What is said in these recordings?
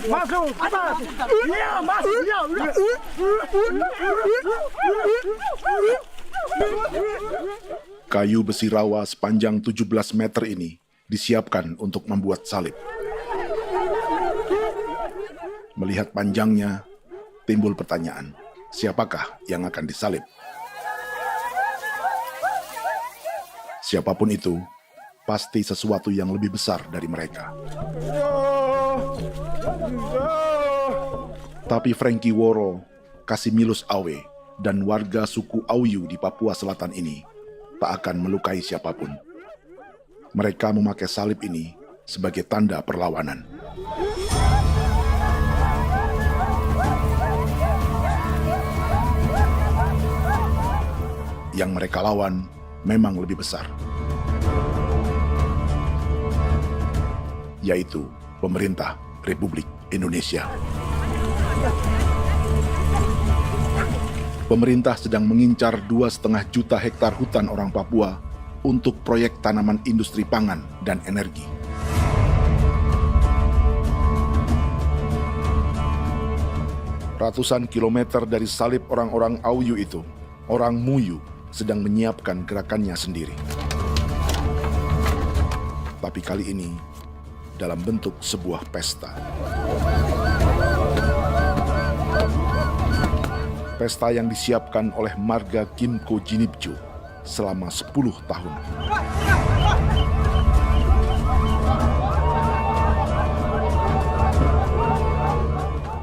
Masuk. Atas. Iya, masuk. Iya, udah. Kayu besi rawa sepanjang 17 meter ini disiapkan untuk membuat salib. Melihat panjangnya, timbul pertanyaan, siapakah yang akan disalib? Siapapun itu, pasti sesuatu yang lebih besar dari mereka. Tapi Frankie Woro, Casimilus Awe, dan warga suku Auyu di Papua Selatan ini tak akan melukai siapapun. Mereka memakai salib ini sebagai tanda perlawanan. Yang mereka lawan memang lebih besar, yaitu pemerintah Republik Indonesia. Pemerintah sedang mengincar 2,5 juta hektar hutan orang Papua untuk proyek tanaman industri pangan dan energi. Ratusan kilometer dari salib orang-orang Auyu itu, orang Muyu sedang menyiapkan gerakannya sendiri. Tapi kali ini dalam bentuk sebuah pesta. Pesta yang disiapkan oleh marga Kimco Jinibju selama 10 tahun.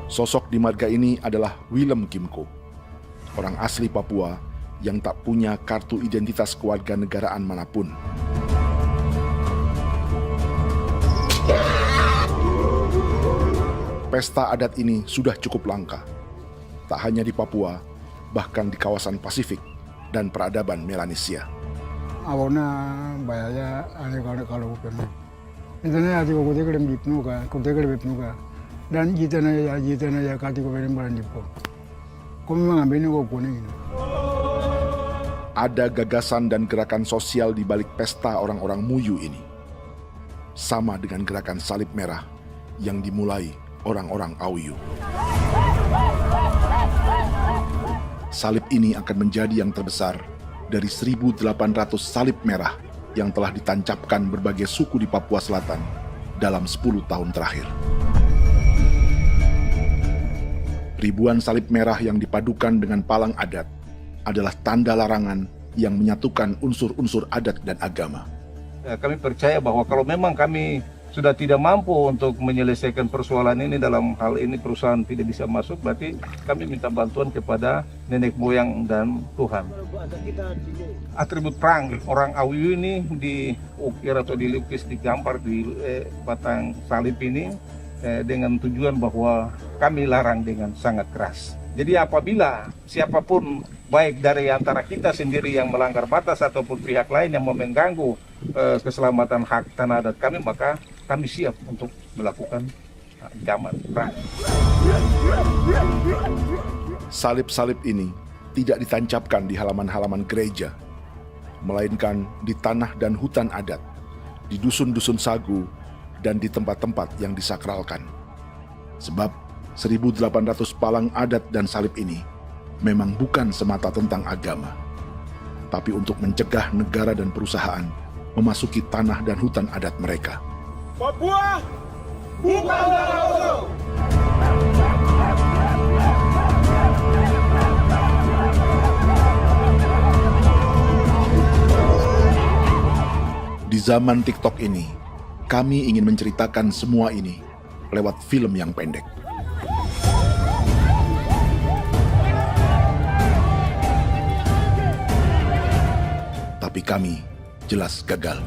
Sosok di marga ini adalah Willem Kimco, orang asli Papua yang tak punya kartu identitas kewarganegaraan manapun. Pesta adat ini sudah cukup langka. Tak hanya di Papua, bahkan di kawasan Pasifik dan peradaban Melanesia. Awalnya bayarnya kalau pernah. Internet aja kau deklar bipnuka, dan jitana ya kati kau beri barang dipo. Kau memang ambil kau kuning. Ada gagasan dan gerakan sosial di balik pesta orang-orang Muyu ini. Sama dengan gerakan salib merah yang dimulai orang-orang Auyu. Salib ini akan menjadi yang terbesar dari 1.800 salib merah yang telah ditancapkan berbagai suku di Papua Selatan dalam 10 tahun terakhir. Ribuan salib merah yang dipadukan dengan palang adat adalah tanda larangan yang menyatukan unsur-unsur adat dan agama. Kami percaya bahwa kalau memang kami sudah tidak mampu untuk menyelesaikan persoalan ini, dalam hal ini perusahaan tidak bisa masuk, berarti kami minta bantuan kepada nenek moyang dan Tuhan. Atribut perang orang Auyu ini diukir atau dilukis, digambar di batang salib ini dengan tujuan bahwa kami larang dengan sangat keras. Jadi apabila siapapun, baik dari antara kita sendiri yang melanggar batas ataupun pihak lain yang mau mengganggu keselamatan hak tanah adat kami, maka kami siap untuk melakukan ancaman perang. Salib-salib ini tidak ditancapkan di halaman-halaman gereja, melainkan di tanah dan hutan adat, di dusun-dusun sagu, dan di tempat-tempat yang disakralkan. Sebab 1.800 palang adat dan salib ini memang bukan semata tentang agama, tapi untuk mencegah negara dan perusahaan memasuki tanah dan hutan adat mereka. Papua bukan tanah kosong. Di zaman TikTok ini, kami ingin menceritakan semua ini lewat film yang pendek. Tapi kami jelas gagal.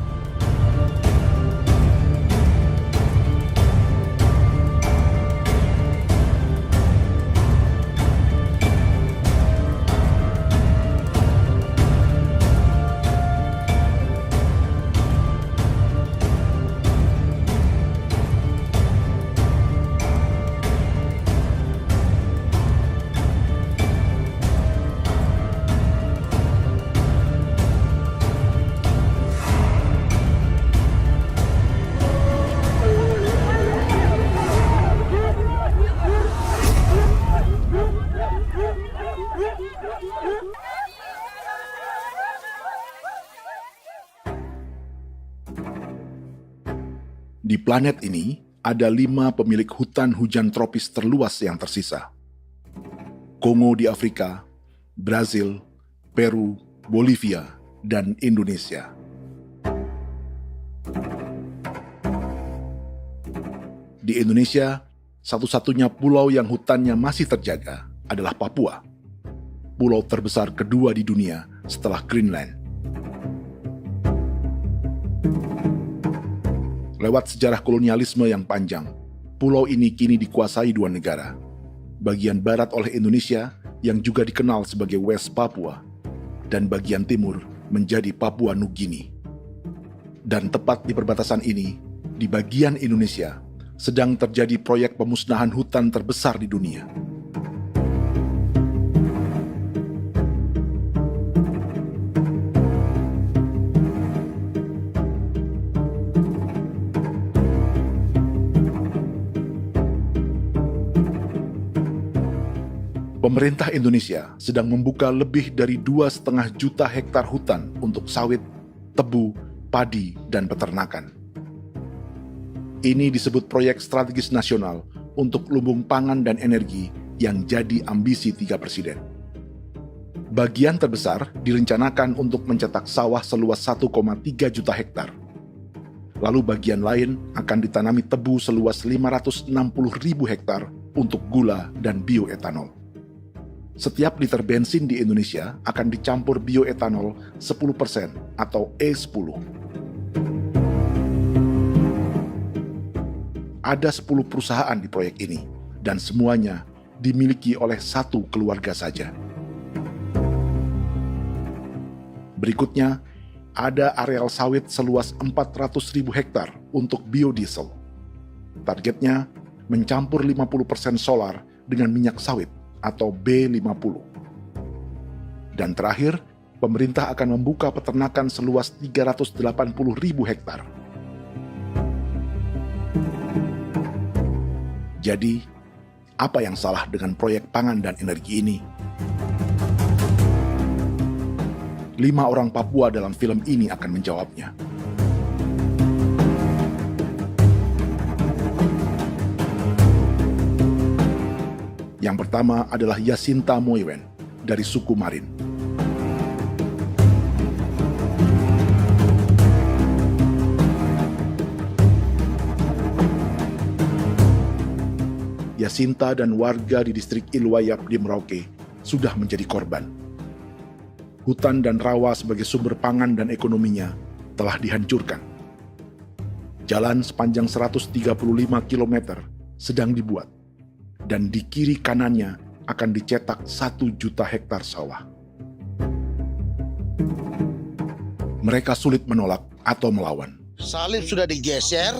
Di planet ini, ada 5 pemilik hutan hujan tropis terluas yang tersisa. Kongo di Afrika, Brazil, Peru, Bolivia, dan Indonesia. Di Indonesia, satu-satunya pulau yang hutannya masih terjaga adalah Papua, pulau terbesar kedua di dunia setelah Greenland. Lewat sejarah kolonialisme yang panjang, pulau ini kini dikuasai 2 negara. Bagian barat oleh Indonesia yang juga dikenal sebagai West Papua, dan bagian timur menjadi Papua Nugini. Dan tepat di perbatasan ini, di bagian Indonesia, sedang terjadi proyek pemusnahan hutan terbesar di dunia. Pemerintah Indonesia sedang membuka lebih dari 2,5 juta hektar hutan untuk sawit, tebu, padi, dan peternakan. Ini disebut proyek strategis nasional untuk lumbung pangan dan energi yang jadi ambisi 3 presiden. Bagian terbesar direncanakan untuk mencetak sawah seluas 1,3 juta hektar. Lalu bagian lain akan ditanami tebu seluas 560.000 hektar untuk gula dan bioetanol. Setiap liter bensin di Indonesia akan dicampur bioetanol 10% atau E10. Ada 10 perusahaan di proyek ini, dan semuanya dimiliki oleh 1 keluarga saja. Berikutnya, ada areal sawit seluas 400.000 hektar untuk biodiesel. Targetnya mencampur 50% solar dengan minyak sawit atau B50. Dan terakhir, pemerintah akan membuka peternakan seluas 380.000 hektar. Jadi, apa yang salah dengan proyek pangan dan energi ini? 5 orang Papua dalam film ini akan menjawabnya. Yang pertama adalah Yasinta Moiwen dari suku Marin. Yasinta dan warga di distrik Ilwayap di Merauke sudah menjadi korban. Hutan dan rawa sebagai sumber pangan dan ekonominya telah dihancurkan. Jalan sepanjang 135 km sedang dibuat, dan di kiri kanannya akan dicetak 1 juta hektar sawah. Mereka sulit menolak atau melawan. Salib sudah digeser,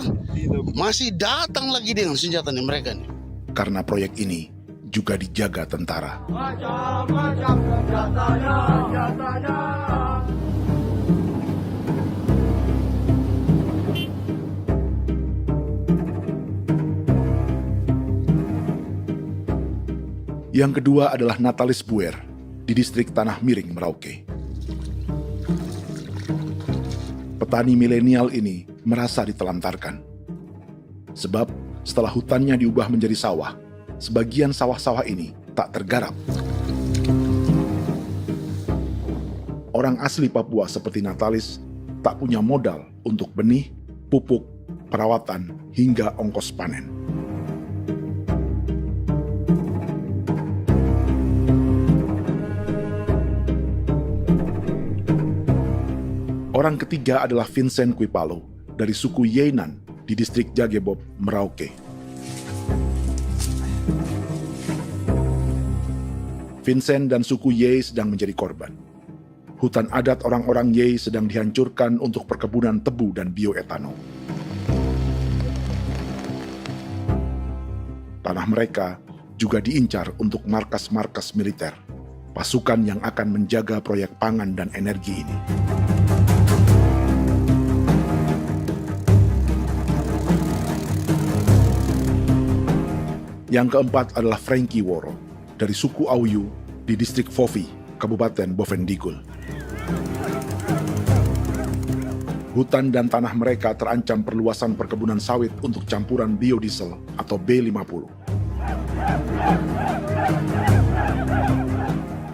masih datang lagi dengan senjatanya mereka nih. Karena proyek ini juga dijaga tentara. Macam-macam senjatanya. Yang kedua adalah Natalis Buer di distrik Tanah Miring, Merauke. Petani milenial ini merasa ditelantarkan. Sebab setelah hutannya diubah menjadi sawah, sebagian sawah-sawah ini tak tergarap. Orang asli Papua seperti Natalis tak punya modal untuk benih, pupuk, perawatan, hingga ongkos panen. Orang ketiga adalah Vincent Kuipalo dari suku Yenan di distrik Jagebob, Merauke. Vincent dan suku Ye sedang menjadi korban. Hutan adat orang-orang Ye sedang dihancurkan untuk perkebunan tebu dan bioetanol. Tanah mereka juga diincar untuk markas-markas militer, pasukan yang akan menjaga proyek pangan dan energi ini. Yang keempat adalah Frankie Woro dari suku Auyu di distrik Fofi, Kabupaten Bovendigul. Hutan dan tanah mereka terancam perluasan perkebunan sawit untuk campuran biodiesel atau B50.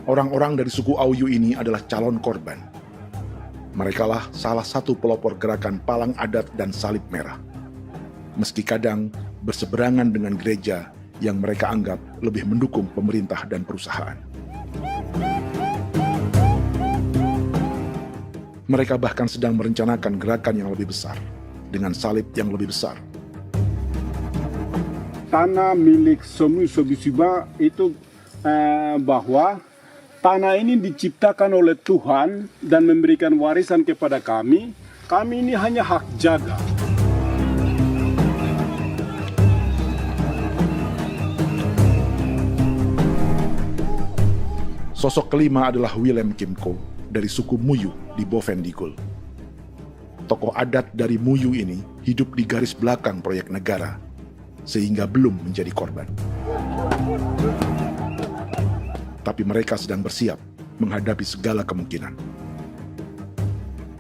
Orang-orang dari suku Auyu ini adalah calon korban. Merekalah salah satu pelopor gerakan Palang Adat dan Salib Merah. Meski kadang berseberangan dengan gereja yang mereka anggap lebih mendukung pemerintah dan perusahaan. Mereka bahkan sedang merencanakan gerakan yang lebih besar, dengan salib yang lebih besar. Tanah milik Somu Sobisiba itu bahwa tanah ini diciptakan oleh Tuhan dan memberikan warisan kepada kami. Kami ini hanya hak jaga. Sosok kelima adalah Willem Kimco dari suku Muyu di Bovendigul. Tokoh adat dari Muyu ini hidup di garis belakang proyek negara, sehingga belum menjadi korban. Tapi mereka sedang bersiap menghadapi segala kemungkinan.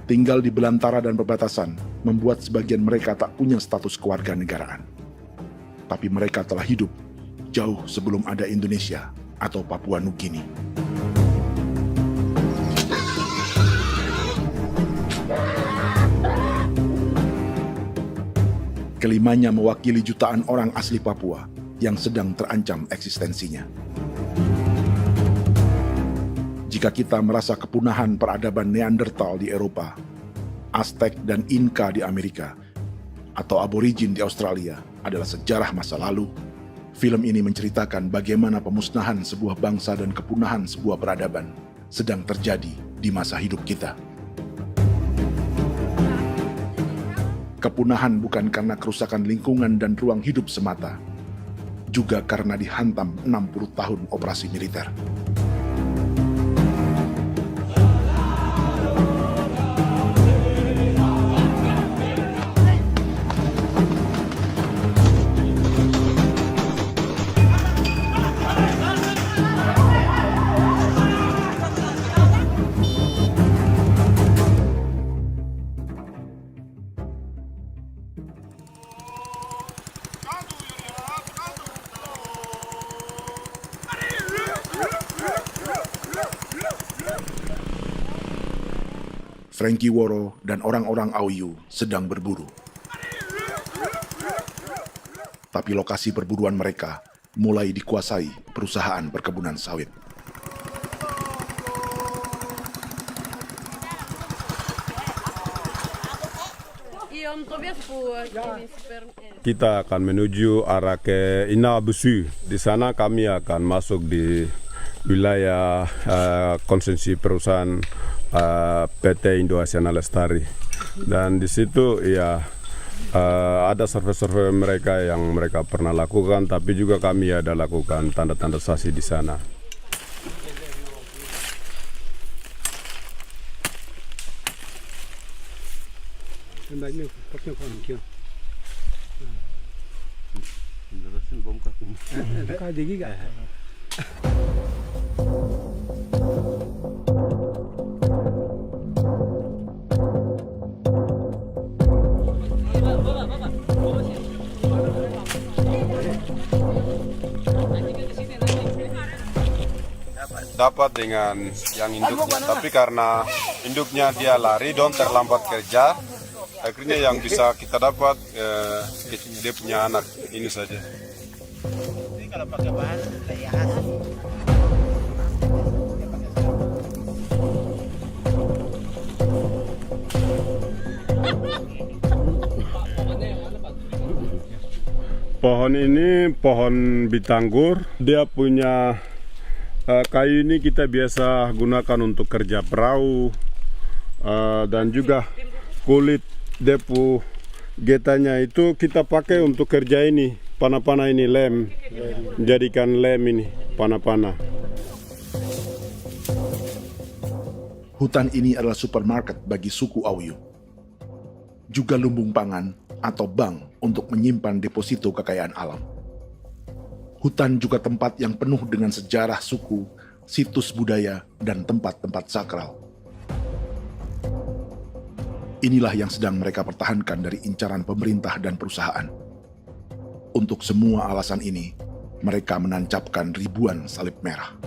Tinggal di belantara dan perbatasan membuat sebagian mereka tak punya status kewarganegaraan. Tapi mereka telah hidup jauh sebelum ada Indonesia atau Papua Nugini. Kelimanya mewakili jutaan orang asli Papua yang sedang terancam eksistensinya. Jika kita merasa kepunahan peradaban Neanderthal di Eropa, Aztec dan Inca di Amerika, atau aborigin di Australia adalah sejarah masa lalu, film ini menceritakan bagaimana pemusnahan sebuah bangsa dan kepunahan sebuah peradaban sedang terjadi di masa hidup kita. Kepunahan bukan karena kerusakan lingkungan dan ruang hidup semata, juga karena dihantam 60 tahun operasi militer. Frankie Woro dan orang-orang Auyu sedang berburu. Tapi lokasi perburuan mereka mulai dikuasai perusahaan perkebunan sawit. Kita akan menuju arah ke Inabusu. Di sana kami akan masuk di wilayah konsesi perusahaan PT Indo Asiana Lestari, dan di situ ya ada survei-survei mereka yang mereka pernah lakukan, tapi juga kami ada lakukan tanda-tanda saksi di sana. Dapat dengan yang induknya, tapi karena induknya dia lari dan terlambat kerja, akhirnya yang bisa kita dapat dia punya anak ini saja. Kalau pakai bahan pohon ini pohon bitanggur, dia punya kayu ini kita biasa gunakan untuk kerja perahu, dan juga kulit depu getanya itu kita pakai untuk kerja ini, panah-panah ini lem, jadikan lem ini panah-panah. Hutan ini adalah supermarket bagi suku Auyu, juga lumbung pangan atau bank untuk menyimpan deposito kekayaan alam. Hutan juga tempat yang penuh dengan sejarah suku, situs budaya, dan tempat-tempat sakral. Inilah yang sedang mereka pertahankan dari incaran pemerintah dan perusahaan. Untuk semua alasan ini, mereka menancapkan ribuan salib merah.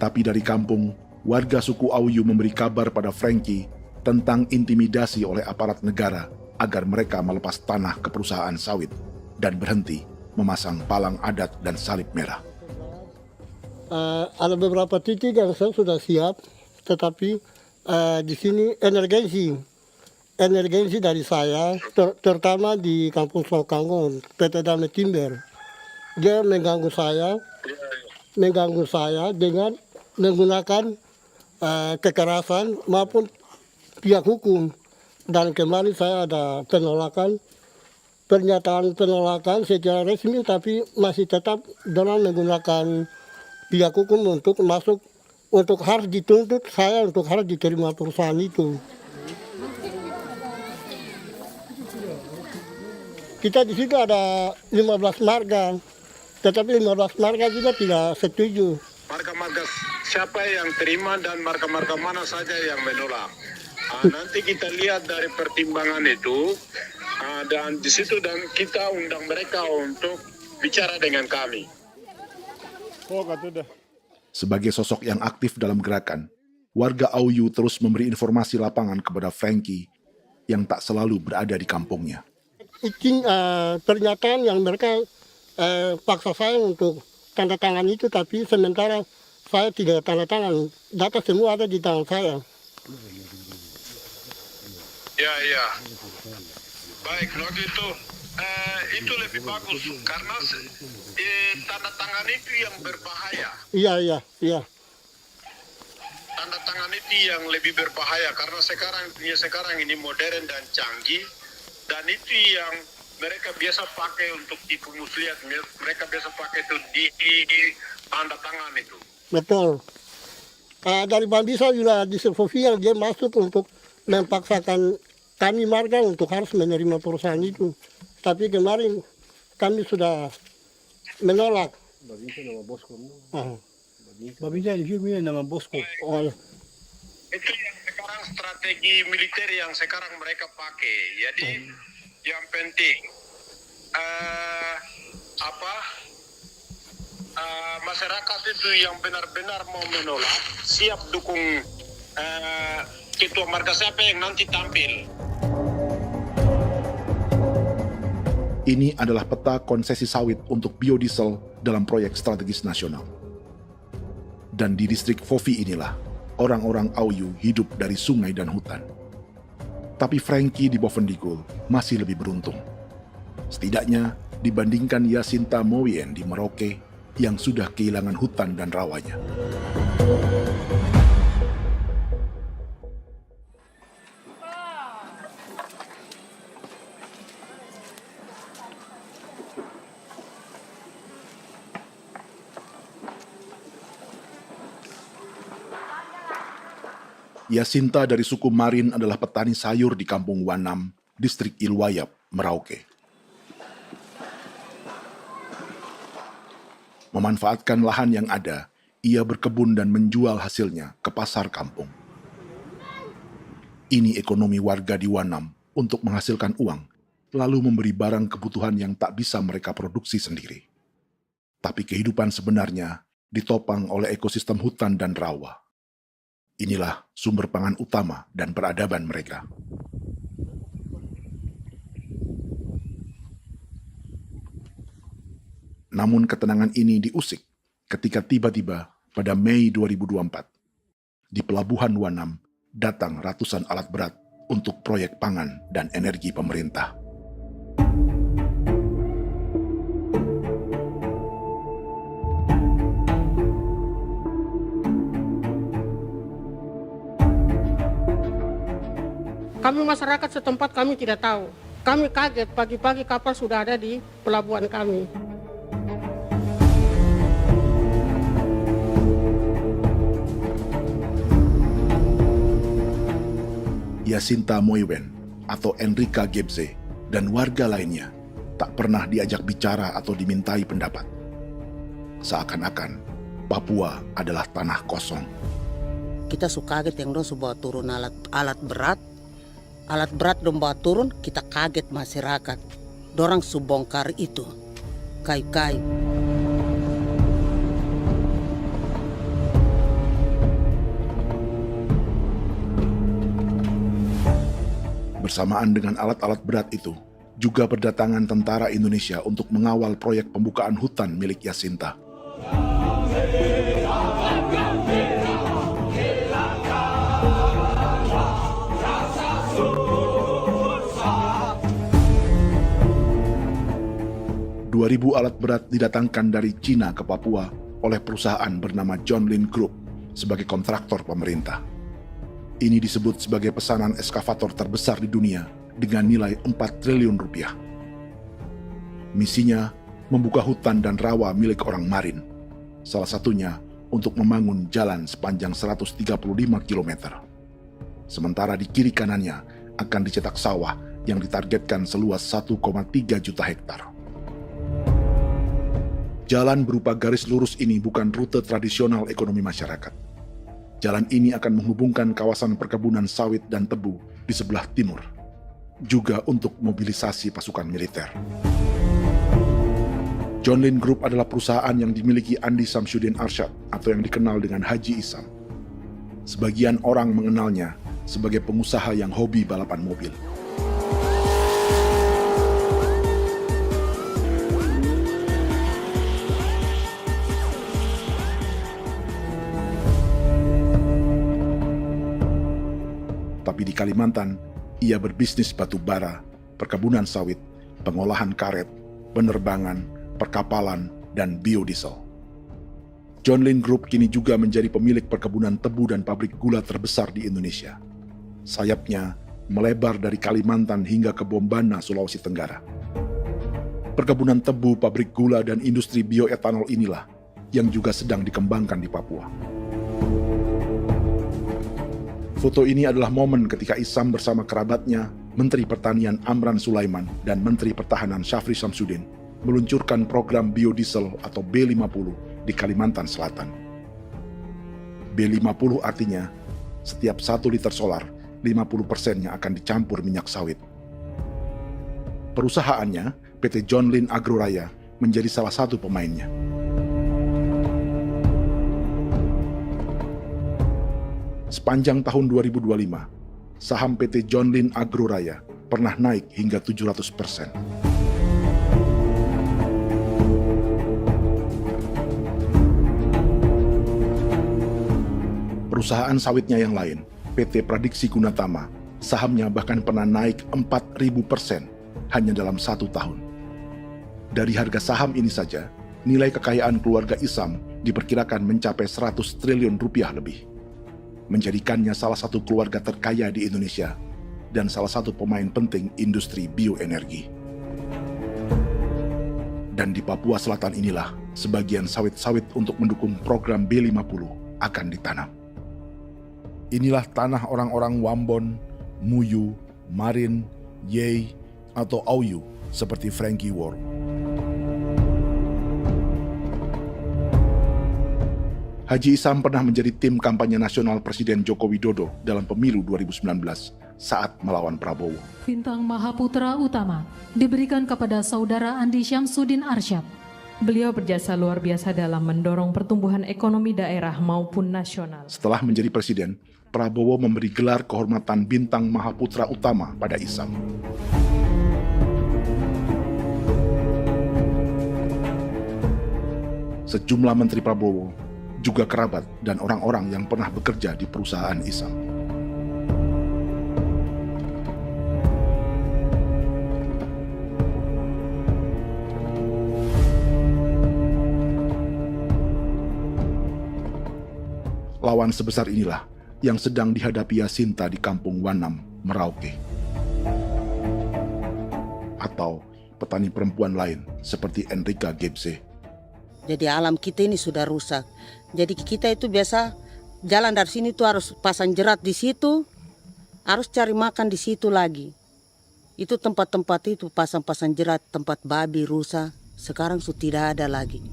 Tapi dari kampung, warga suku Auyu memberi kabar pada Frankie tentang intimidasi oleh aparat negara agar mereka melepas tanah ke perusahaan sawit dan berhenti memasang palang adat dan salib merah. Ada beberapa titik yang saya sudah siap, tetapi di sini emergensi dari saya, terutama di Kampung Sokangon, PT Damai Timber. Dia mengganggu saya dengan menggunakan kekerasan maupun pihak hukum. Dan kemarin saya ada pernyataan penolakan secara resmi, tapi masih tetap dengan menggunakan pihak hukum untuk masuk, untuk harus dituntut saya untuk harus diterima perusahaan itu. Kita di situ ada 15 marga, tetapi 15 marga juga tidak setuju. Marga-marga siapa yang terima dan marga-marga mana saja yang menolak. Nanti kita lihat dari pertimbangan itu, dan di situ dan kita undang mereka untuk bicara dengan kami. Sebagai sosok yang aktif dalam gerakan, warga Auyu terus memberi informasi lapangan kepada Frankie yang tak selalu berada di kampungnya. Izin pernyataan yang mereka paksa saya untuk tanda tangan itu, tapi sementara saya tidak tanda tangan. Data semua ada di tangan saya. Ya. Baik, kalau gitu itu lebih bagus karena tanda tangan itu yang berbahaya. Iya. Tanda tangan itu yang lebih berbahaya karena sekarang ini modern dan canggih, dan itu yang mereka biasa pakai untuk tipu muslihat. Mereka biasa pakai itu di tanda tangan itu. Betul. Dari Bambisa juga di Sofia dia masuk untuk memaksakan kami marga untuk harus menerima perusahaan itu. Tapi kemarin kami sudah menolak. Babinsa nama bosku. Babinsa di sini nama bosku. Itu yang sekarang strategi militer yang sekarang mereka pakai. Jadi yang penting masyarakat itu yang benar-benar mau menolak siap dukung ketua marga siapa yang nanti tampil. Ini adalah peta konsesi sawit untuk biodiesel dalam proyek strategis nasional. Dan di distrik Fofi inilah, orang-orang Auyu hidup dari sungai dan hutan. Tapi Frankie di Bovendigul masih lebih beruntung. Setidaknya dibandingkan Yasinta Moyen di Merauke yang sudah kehilangan hutan dan rawanya. Yasinta dari suku Marin adalah petani sayur di Kampung Wanam, distrik Ilwayap, Merauke. Memanfaatkan lahan yang ada, ia berkebun dan menjual hasilnya ke pasar kampung. Ini ekonomi warga di Wanam untuk menghasilkan uang, lalu memberi barang kebutuhan yang tak bisa mereka produksi sendiri. Tapi kehidupan sebenarnya ditopang oleh ekosistem hutan dan rawa. Inilah sumber pangan utama dan peradaban mereka. Namun ketenangan ini diusik ketika tiba-tiba pada Mei 2024, di Pelabuhan Wanam datang ratusan alat berat untuk proyek pangan dan energi pemerintah. Kami masyarakat setempat kami tidak tahu. Kami kaget pagi-pagi kapal sudah ada di pelabuhan kami. Yasinta Moywen atau Enrika Gebze dan warga lainnya tak pernah diajak bicara atau dimintai pendapat. Seakan-akan Papua adalah tanah kosong. Kita suka kaget yang dong bawa turun alat berat dong bawa turun, kita kaget masyarakat. Dorang subongkar itu kayu-kayu. Bersamaan dengan alat-alat berat itu, juga berdatangan tentara Indonesia untuk mengawal proyek pembukaan hutan milik Jacinta. Ribu alat berat didatangkan dari Cina ke Papua oleh perusahaan bernama John Lin Group sebagai kontraktor pemerintah. Ini disebut sebagai pesanan eskavator terbesar di dunia dengan nilai 4 triliun rupiah. Misinya membuka hutan dan rawa milik orang Marin, salah satunya untuk membangun jalan sepanjang 135 km. Sementara di kiri kanannya akan dicetak sawah yang ditargetkan seluas 1,3 juta hektar. Jalan berupa garis lurus ini bukan rute tradisional ekonomi masyarakat. Jalan ini akan menghubungkan kawasan perkebunan sawit dan tebu di sebelah timur, juga untuk mobilisasi pasukan militer. John Lin Group adalah perusahaan yang dimiliki Andi Samsudin Arsyad atau yang dikenal dengan Haji Isam. Sebagian orang mengenalnya sebagai pengusaha yang hobi balapan mobil. Tapi di Kalimantan, ia berbisnis batu bara, perkebunan sawit, pengolahan karet, penerbangan, perkapalan, dan biodiesel. John Lin Group kini juga menjadi pemilik perkebunan tebu dan pabrik gula terbesar di Indonesia. Sayapnya melebar dari Kalimantan hingga ke Bombana, Sulawesi Tenggara. Perkebunan tebu, pabrik gula, dan industri bioetanol inilah yang juga sedang dikembangkan di Papua. Foto ini adalah momen ketika Isam bersama kerabatnya, Menteri Pertanian Amran Sulaiman dan Menteri Pertahanan Syafri Samsudin meluncurkan program biodiesel atau B50 di Kalimantan Selatan. B50 artinya setiap 1 liter solar, 50%-nya akan dicampur minyak sawit. Perusahaannya, PT John Lin Agroraya, menjadi salah satu pemainnya. Sepanjang tahun 2025, saham PT John Lin Agroraya pernah naik hingga 700%. Perusahaan sawitnya yang lain, PT Pradiksi Gunatama, sahamnya bahkan pernah naik 4.000% hanya dalam 1 tahun. Dari harga saham ini saja, nilai kekayaan keluarga Isam diperkirakan mencapai 100 triliun rupiah lebih, menjadikannya salah satu keluarga terkaya di Indonesia dan salah satu pemain penting industri bioenergi. Dan di Papua Selatan inilah sebagian sawit-sawit untuk mendukung program B50 akan ditanam. Inilah tanah orang-orang Wambon, Muyu, Marin, Yei, atau Auyu seperti Frankie Ward. Haji Isam pernah menjadi tim kampanye nasional Presiden Joko Widodo dalam pemilu 2019 saat melawan Prabowo. Bintang Mahaputra Utama diberikan kepada Saudara Andi Syamsuddin Arsyad. Beliau berjasa luar biasa dalam mendorong pertumbuhan ekonomi daerah maupun nasional. Setelah menjadi presiden, Prabowo memberi gelar kehormatan Bintang Mahaputra Utama pada Isam. Sejumlah menteri Prabowo, juga kerabat dan orang-orang yang pernah bekerja di perusahaan Isam. Lawan sebesar inilah yang sedang dihadapi Jacinta di kampung Wanam, Merauke. Atau petani perempuan lain seperti Enrika Gebse. Jadi alam kita ini sudah rusak. Jadi kita itu biasa jalan dari sini tuh harus pasang jerat di situ, harus cari makan di situ lagi. Itu tempat-tempat itu pasang-pasang jerat, tempat babi, rusa, sekarang sudah tidak ada lagi.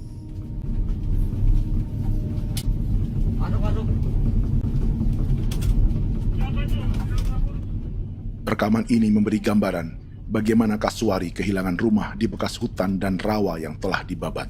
Rekaman ini memberi gambaran bagaimana Kasuari kehilangan rumah di bekas hutan dan rawa yang telah dibabat.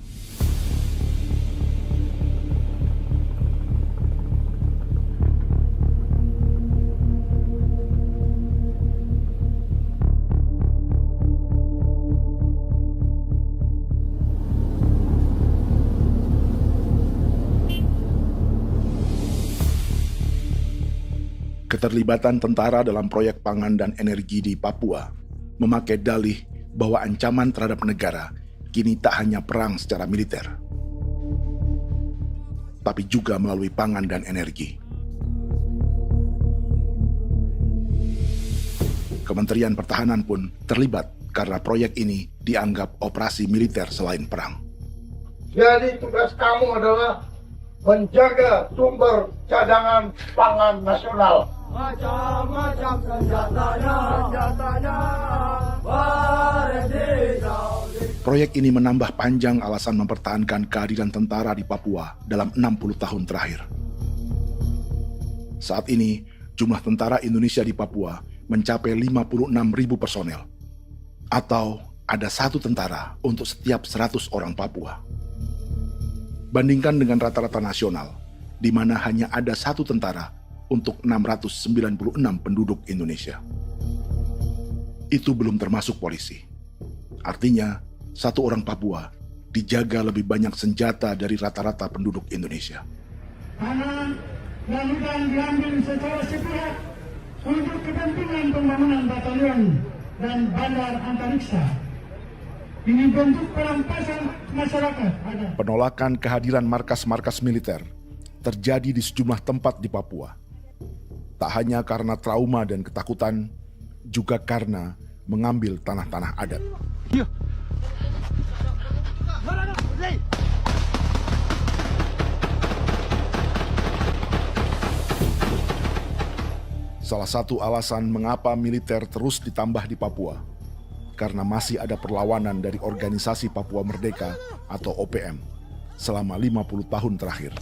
Keterlibatan tentara dalam proyek pangan dan energi di Papua memakai dalih bahwa ancaman terhadap negara kini tak hanya perang secara militer, tapi juga melalui pangan dan energi. Kementerian Pertahanan pun terlibat karena proyek ini dianggap operasi militer selain perang. Jadi tugas kamu adalah menjaga sumber cadangan pangan nasional. Macam-macam senjatanya, Proyek ini menambah panjang alasan mempertahankan kehadiran tentara di Papua dalam 60 tahun terakhir. Saat ini, jumlah tentara Indonesia di Papua mencapai 56.000 personel, atau ada 1 tentara untuk setiap 100 orang Papua. Bandingkan dengan rata-rata nasional, di mana hanya ada 1 tentara untuk 696 penduduk Indonesia. Itu belum termasuk polisi. Artinya, 1 orang Papua dijaga lebih banyak senjata dari rata-rata penduduk Indonesia. Tanah dan hutan diambil secara sepihak untuk kepentingan pembangunan batalion dan bandar antariksa. Ini bentuk perampasan masyarakat. Penolakan kehadiran markas-markas militer terjadi di sejumlah tempat di Papua. Tak hanya karena trauma dan ketakutan, juga karena mengambil tanah-tanah adat. Salah satu alasan mengapa militer terus ditambah di Papua, karena masih ada perlawanan dari Organisasi Papua Merdeka atau OPM selama 50 tahun terakhir.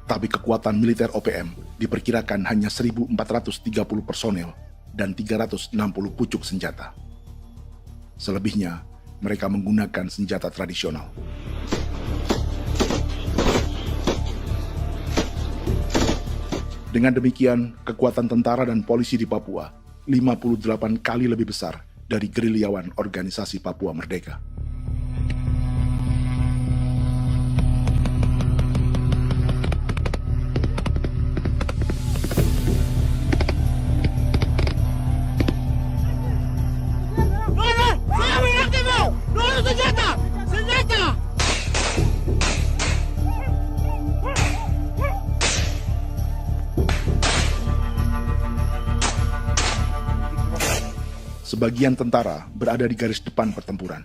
Tapi kekuatan militer OPM diperkirakan hanya 1.430 personel dan 360 pucuk senjata. Selebihnya, mereka menggunakan senjata tradisional. Dengan demikian, kekuatan tentara dan polisi di Papua 58 kali lebih besar dari gerilyawan Organisasi Papua Merdeka. Sebagian tentara berada di garis depan pertempuran,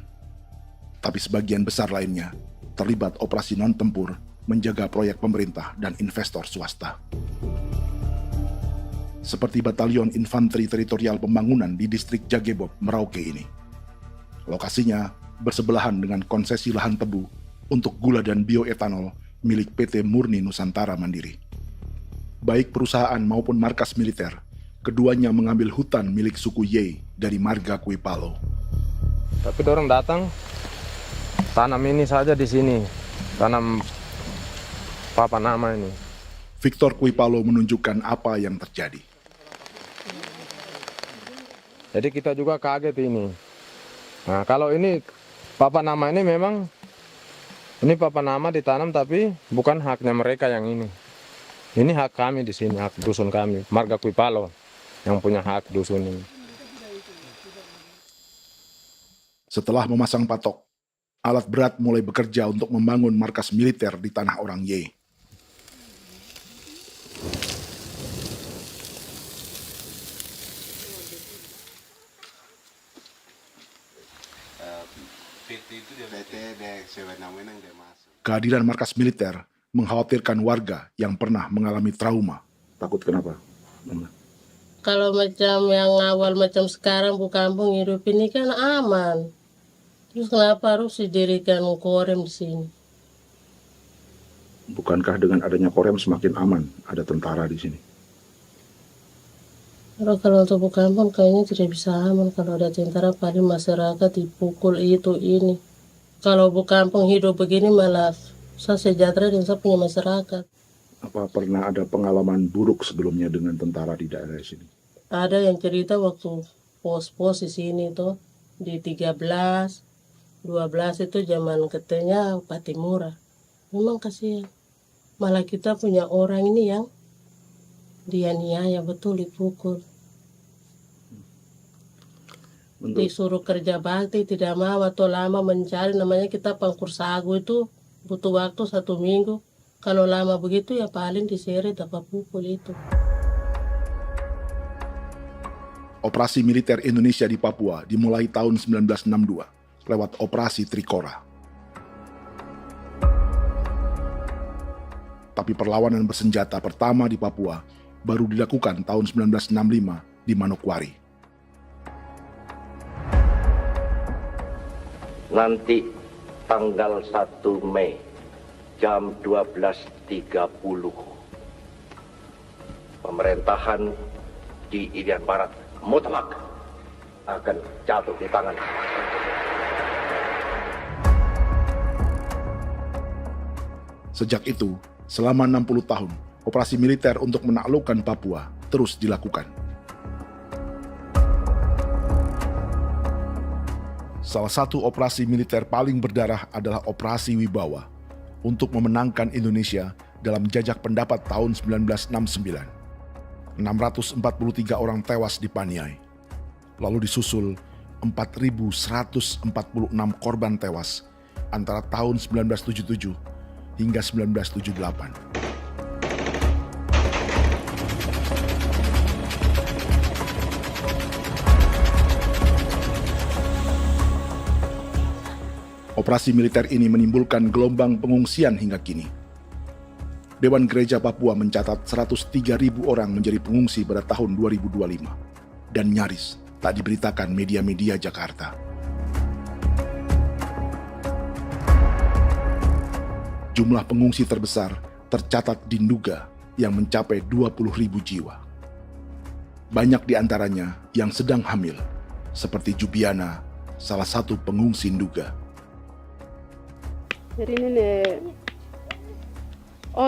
tapi sebagian besar lainnya terlibat operasi non-tempur menjaga proyek pemerintah dan investor swasta. Seperti Batalion Infanteri Teritorial Pembangunan di distrik Jagebob, Merauke ini. Lokasinya bersebelahan dengan konsesi lahan tebu untuk gula dan bioetanol milik PT Murni Nusantara Mandiri. Baik perusahaan maupun markas militer, keduanya mengambil hutan milik suku Ye dari marga Kuipalo. Tapi dorong datang, tanam ini saja di sini, tanam papan nama ini. Victor Kuipalo menunjukkan apa yang terjadi. Jadi kita juga kaget ini. Nah, kalau ini papan nama ini memang, ini papan nama ditanam tapi bukan haknya mereka yang ini. Ini hak kami di sini, hak dusun kami, marga Kuipalo yang punya hak dusun ini. Setelah memasang patok, alat berat mulai bekerja untuk membangun markas militer di tanah orang Ye. Kehadiran markas militer mengkhawatirkan warga yang pernah mengalami trauma. Takut kenapa? Kalau macam yang awal macam sekarang bu kampung hidup ini kan aman. Terus kenapa harus didirikan korem di sini? Bukankah dengan adanya Korem semakin aman ada tentara di sini? Kalau untuk kampung kayaknya tidak bisa aman kalau ada tentara, paling masyarakat dipukul itu ini. Kalau kampung hidup begini malah saya sejahtera dan saya punya masyarakat. Apa pernah ada pengalaman buruk sebelumnya dengan tentara di daerah sini? Ada yang cerita waktu pos-pos di sini tuh di 13, 12 itu zaman katanya Patimura. Memang kasihan. Malah kita punya orang ini yang dianiaya betul, dipukul. Disuruh kerja bakti tidak mau atau lama mencari, namanya kita pangkur sagu itu butuh waktu 1 minggu. Kalau lama begitu ya paling diseret apa pukul itu. Operasi militer Indonesia di Papua dimulai tahun 1962 lewat Operasi Trikora. Tapi perlawanan bersenjata pertama di Papua baru dilakukan tahun 1965 di Manokwari. Nanti tanggal 1 Mei jam 12.30 pemerintahan di Irian Barat mutlak akan jatuh di tangan. Sejak itu, selama 60 tahun, operasi militer untuk menaklukkan Papua terus dilakukan. Salah satu operasi militer paling berdarah adalah Operasi Wibawa untuk memenangkan Indonesia dalam jajak pendapat tahun 1969. 643 orang tewas di Paniai. Lalu disusul 4.146 korban tewas antara tahun 1977 hingga 1978. Operasi militer ini menimbulkan gelombang pengungsian hingga kini. Dewan Gereja Papua mencatat 103.000 orang menjadi pengungsi pada tahun 2025 dan nyaris tak diberitakan media-media Jakarta. Jumlah pengungsi terbesar tercatat di Nduga yang mencapai 20.000 jiwa. Banyak di antaranya yang sedang hamil, seperti Jubiana, salah satu pengungsi Nduga. Jadi ini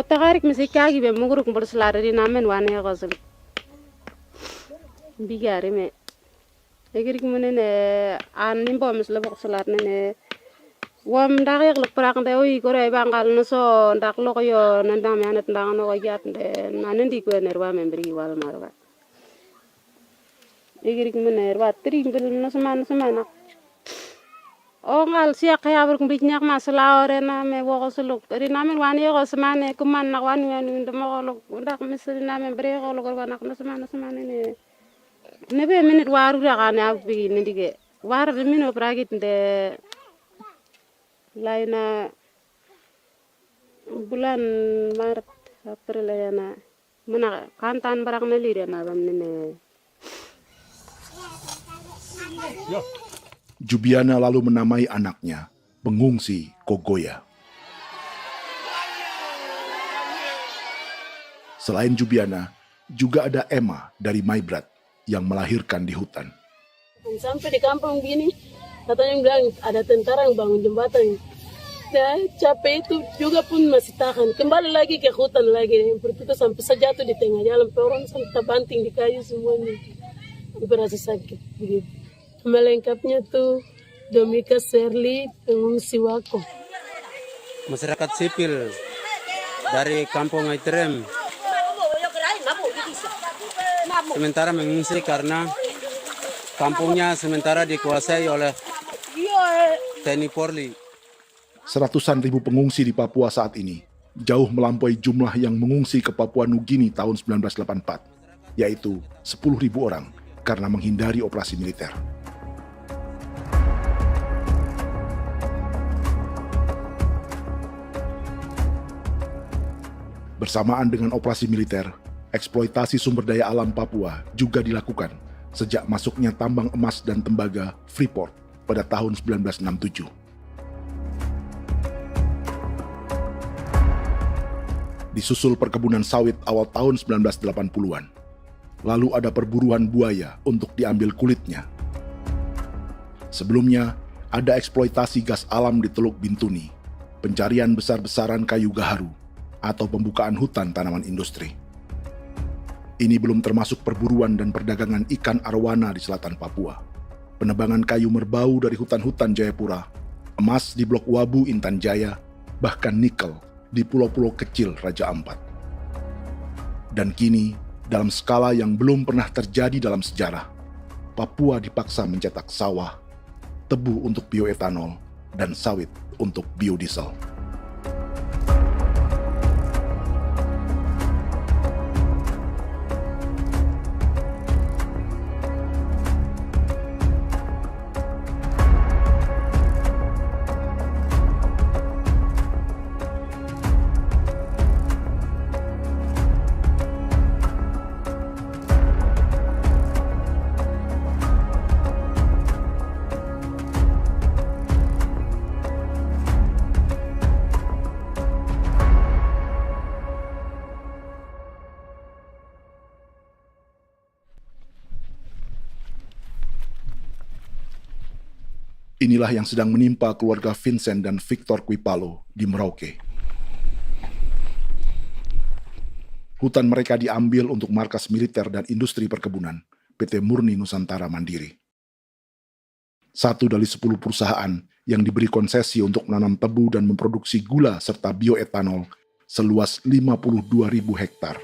tagarik masih kaki be muguruk berselari di namen wane kosel. Bigari me. Egirik mana ne anim bom selebok selar ne. Wam dak yak lek prak de oi kore bangal no so dak lok yo nandam yanet ndang no yat de nanen di ko nerwa membri wal marwa. Egirik mana nerwa tri bel no semana. Oh ngal siya kaya berkumpit nyak masalah orena me wako suluk. Dari namen wani ko semane kuman nak wani ndemo ko ndak misali namen bre ko ko nak no semane ne. Nebe minit waru da kan ab bi nindige. War de mino pragit de laina bulan Maret April yana. Mana kantan barak na lire na bam ne. Jubiana lalu menamai anaknya pengungsi Kogoya. Selain Jubiana, juga ada Emma dari Maibrat yang melahirkan di hutan. Sampai di kampung gini, katanya bilang ada tentara yang bangun jembatan. Nah, capek itu juga pun masih tahan. Kembali lagi ke hutan lagi. Itu sampai sejatuh di tengah jalan. Orang sampai terbanting di kayu semuanya. Berasa sakit begitu. Melengkapnya tuh Domika Serli, pengungsi Wako. Masyarakat sipil dari kampung Aitrem sementara mengungsi karena kampungnya sementara dikuasai oleh TNI Polri. Seratusan ribu pengungsi di Papua saat ini jauh melampaui jumlah yang mengungsi ke Papua Nugini tahun 1984, yaitu 10.000 orang karena menghindari operasi militer. Bersamaan dengan operasi militer, eksploitasi sumber daya alam Papua juga dilakukan sejak masuknya tambang emas dan tembaga Freeport pada tahun 1967. Disusul perkebunan sawit awal tahun 1980-an. Lalu ada perburuan buaya untuk diambil kulitnya. Sebelumnya, ada eksploitasi gas alam di Teluk Bintuni, pencarian besar-besaran kayu gaharu, atau pembukaan hutan tanaman industri. Ini belum termasuk perburuan dan perdagangan ikan arwana di selatan Papua, penebangan kayu merbau dari hutan-hutan Jayapura, emas di Blok Wabu Intan Jaya, bahkan nikel di pulau-pulau kecil Raja Ampat. Dan kini, dalam skala yang belum pernah terjadi dalam sejarah, Papua dipaksa mencetak sawah, tebu untuk bioetanol, dan sawit untuk biodiesel. Inilah yang sedang menimpa keluarga Vincent dan Victor Kuipalo di Merauke. Hutan mereka diambil untuk markas militer dan industri perkebunan, PT Murni Nusantara Mandiri. 1 dari 10 perusahaan yang diberi konsesi untuk menanam tebu dan memproduksi gula serta bioetanol seluas 52.000 hektar.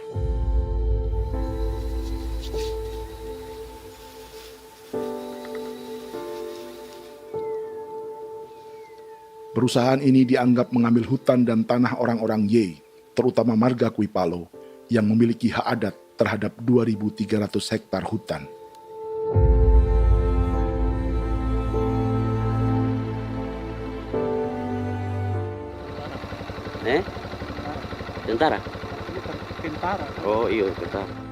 Perusahaan ini dianggap mengambil hutan dan tanah orang-orang Ye, terutama marga Kuipalo, yang memiliki hak adat terhadap 2.300 hektar hutan. Tentara? Tentara. Oh iya, tentara.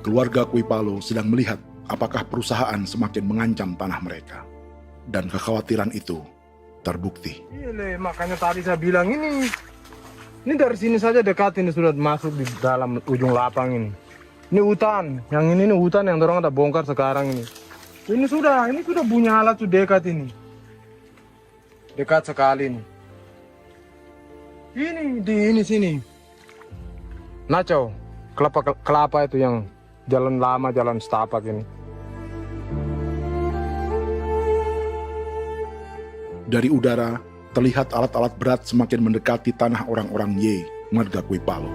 Keluarga Kuipalo sedang melihat apakah perusahaan semakin mengancam tanah mereka. Dan kekhawatiran itu terbukti. Iya, makanya tadi saya bilang ini dari sini saja dekat ini sudah masuk di dalam ujung lapang ini. Ini hutan, yang ini hutan yang orang ada bongkar sekarang ini. Ini sudah punya alat sudah dekat ini. Dekat sekali ini. Ini sini. Nacau, kelapa itu yang jalan lama, jalan setapak ini. Dari udara, terlihat alat-alat berat semakin mendekati tanah orang-orang Ye, marga Kuipalo.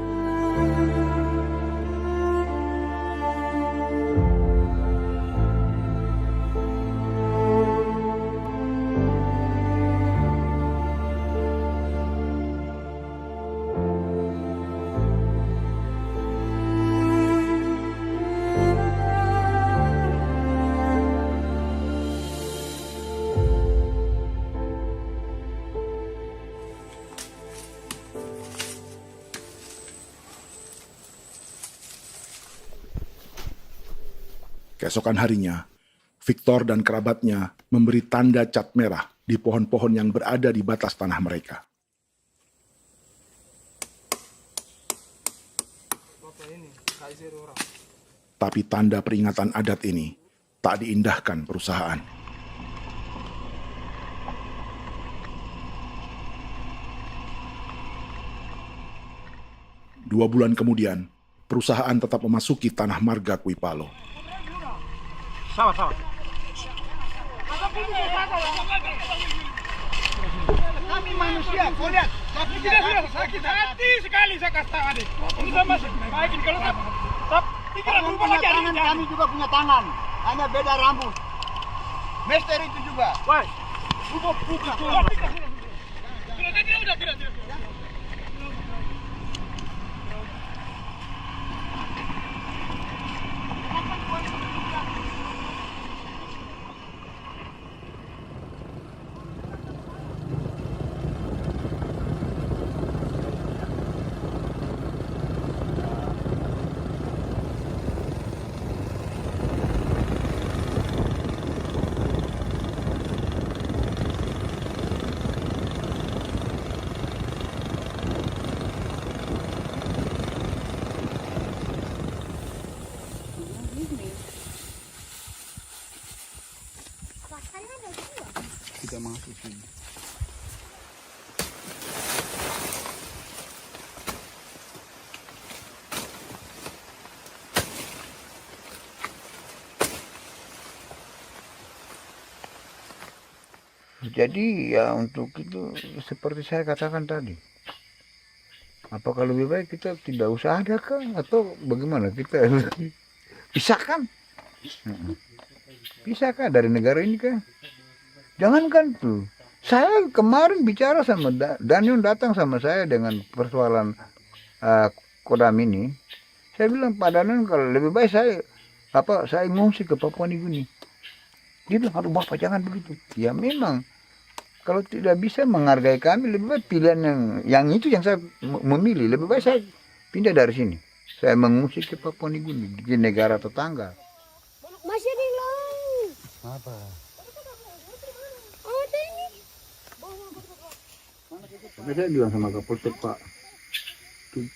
Keesokan harinya, Victor dan kerabatnya memberi tanda cat merah di pohon-pohon yang berada di batas tanah mereka. Tapi tanda peringatan adat ini tak diindahkan perusahaan. Dua bulan kemudian, perusahaan tetap memasuki tanah marga Kuipalo. Sama. Kami manusia, kau lihat. Tapi kita sudah sakit hati sekali saya katakan tadi. Ini sama baik ini kalau pikiran berubah lagi tangan, kami juga punya tangan. Hanya beda rambut. Mister itu juga. Wah, buka. Tidak. Jadi ya untuk itu seperti saya katakan tadi, apakah lebih baik kita tidak usah ada kah atau bagaimana, kita pisahkan, pisahkah dari negara ini kah? Jangankan tuh, saya kemarin bicara sama Daniel, datang sama saya dengan persoalan Kodam ini, saya bilang Pak Daniel kalau lebih baik saya ngungsi ke Papua Nugini. Dia bilang, aduh Bapak jangan begitu. Ya memang, kalau tidak bisa menghargai kami, lebih baik pilihan yang itu yang saya memilih. Lebih baik saya pindah dari sini. Saya mengungsi ke Papua Nugini, di negara tetangga. Masih di laut. Apa? Oh, ini. Tapi saya bilang sama Kapolsek, Pak,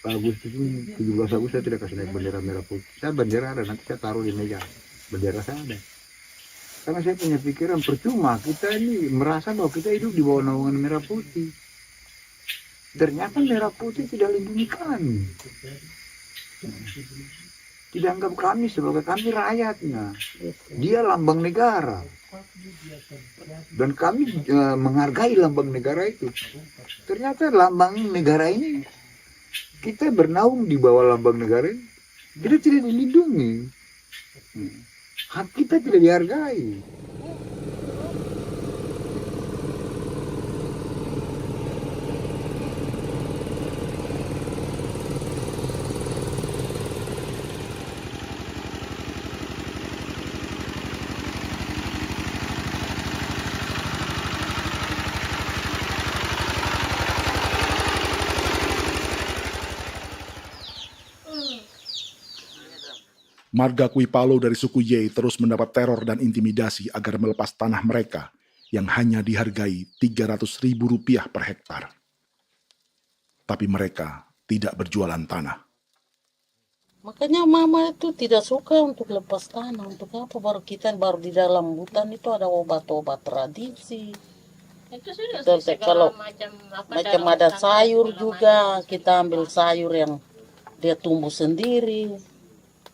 Agustus ini, 17 Agustus saya tidak kasih naik bendera merah putih. Saya bendera ada, nanti saya taruh di meja. Bendera saya ada. Karena saya punya pikiran percuma kita ini merasa bahwa kita hidup di bawah naungan merah putih. Ternyata merah putih tidak lindungi kami. Tidak anggap kami sebagai kami rakyatnya. Dia lambang negara. Dan kami menghargai lambang negara itu. Ternyata lambang negara ini, kita bernaung di bawah lambang negara ini, kita tidak dilindungi. Hak kita tidak dihargai. Marga Kuipalo dari suku Ye terus mendapat teror dan intimidasi agar melepas tanah mereka yang hanya dihargai Rp300.000 per hektar. Tapi mereka tidak berjualan tanah. Makanya mama itu tidak suka untuk lepas tanah. Untuk apa? Baru di dalam hutan itu ada obat-obat tradisi. Itu sudah Kalau macam ada sayur juga, kita ambil sayur yang dia tumbuh sendiri.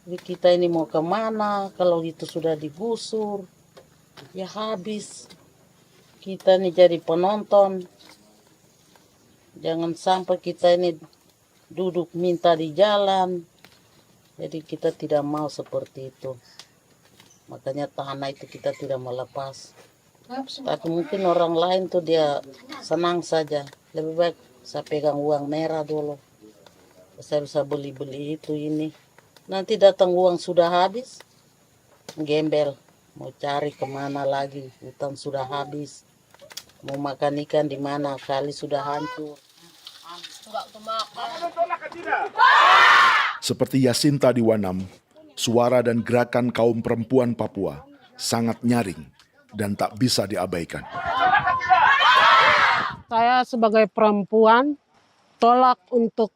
Jadi kita ini mau kemana, kalau itu sudah digusur, ya habis. Kita ini jadi penonton. Jangan sampai kita ini duduk minta di jalan. Jadi kita tidak mau seperti itu. Makanya tanah itu kita tidak melepas. Tapi mungkin orang lain tuh dia senang saja. Lebih baik saya pegang uang merah dulu. Saya bisa beli-beli itu ini. Nanti datang uang sudah habis, gembel. Mau cari kemana lagi, hutan sudah habis. Mau makan ikan di mana, kali sudah hancur. Seperti Yasinta di Wanam, suara dan gerakan kaum perempuan Papua sangat nyaring dan tak bisa diabaikan. Saya sebagai perempuan tolak untuk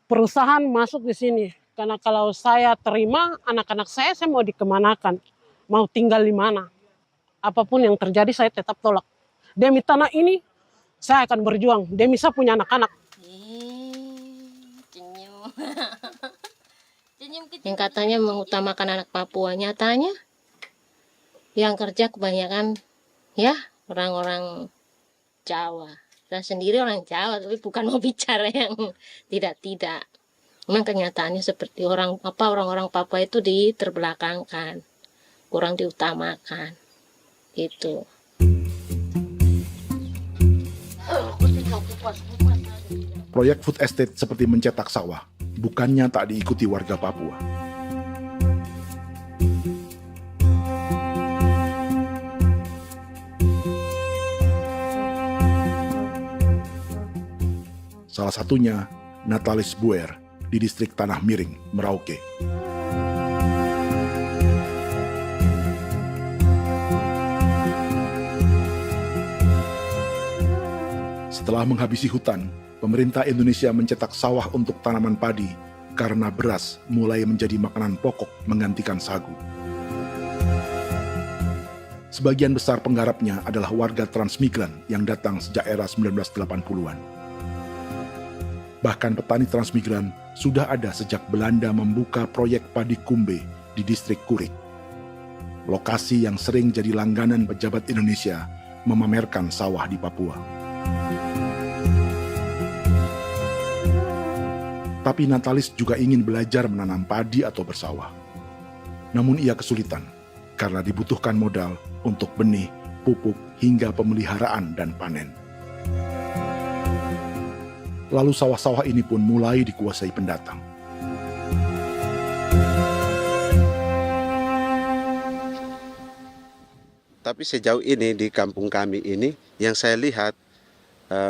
perusahaan masuk di sini. Karena kalau saya terima anak-anak saya mau dikemanakan, mau tinggal di mana. Apapun yang terjadi saya tetap tolak. Demi tanah ini saya akan berjuang, demi saya punya anak-anak. Yang katanya mengutamakan anak Papua, nyatanya yang kerja kebanyakan ya orang-orang Jawa. Saya sendiri orang Jawa, tapi bukan mau bicara yang tidak-tidak. Memang kenyataannya seperti orang-orang Papua itu diterbelakangkan, kurang diutamakan, gitu. Proyek food estate seperti mencetak sawah, bukannya tak diikuti warga Papua. Salah satunya Natalis Buer di distrik Tanah Miring, Merauke. Setelah menghabisi hutan, pemerintah Indonesia mencetak sawah untuk tanaman padi karena beras mulai menjadi makanan pokok menggantikan sagu. Sebagian besar penggarapnya adalah warga transmigran yang datang sejak era 1980-an. Bahkan petani transmigran sudah ada sejak Belanda membuka proyek padi kumbe di distrik Kurik. Lokasi yang sering jadi langganan pejabat Indonesia memamerkan sawah di Papua. Tapi Natalis juga ingin belajar menanam padi atau bersawah. Namun ia kesulitan karena dibutuhkan modal untuk benih, pupuk, hingga pemeliharaan dan panen. Lalu sawah-sawah ini pun mulai dikuasai pendatang. Tapi sejauh ini di kampung kami ini yang saya lihat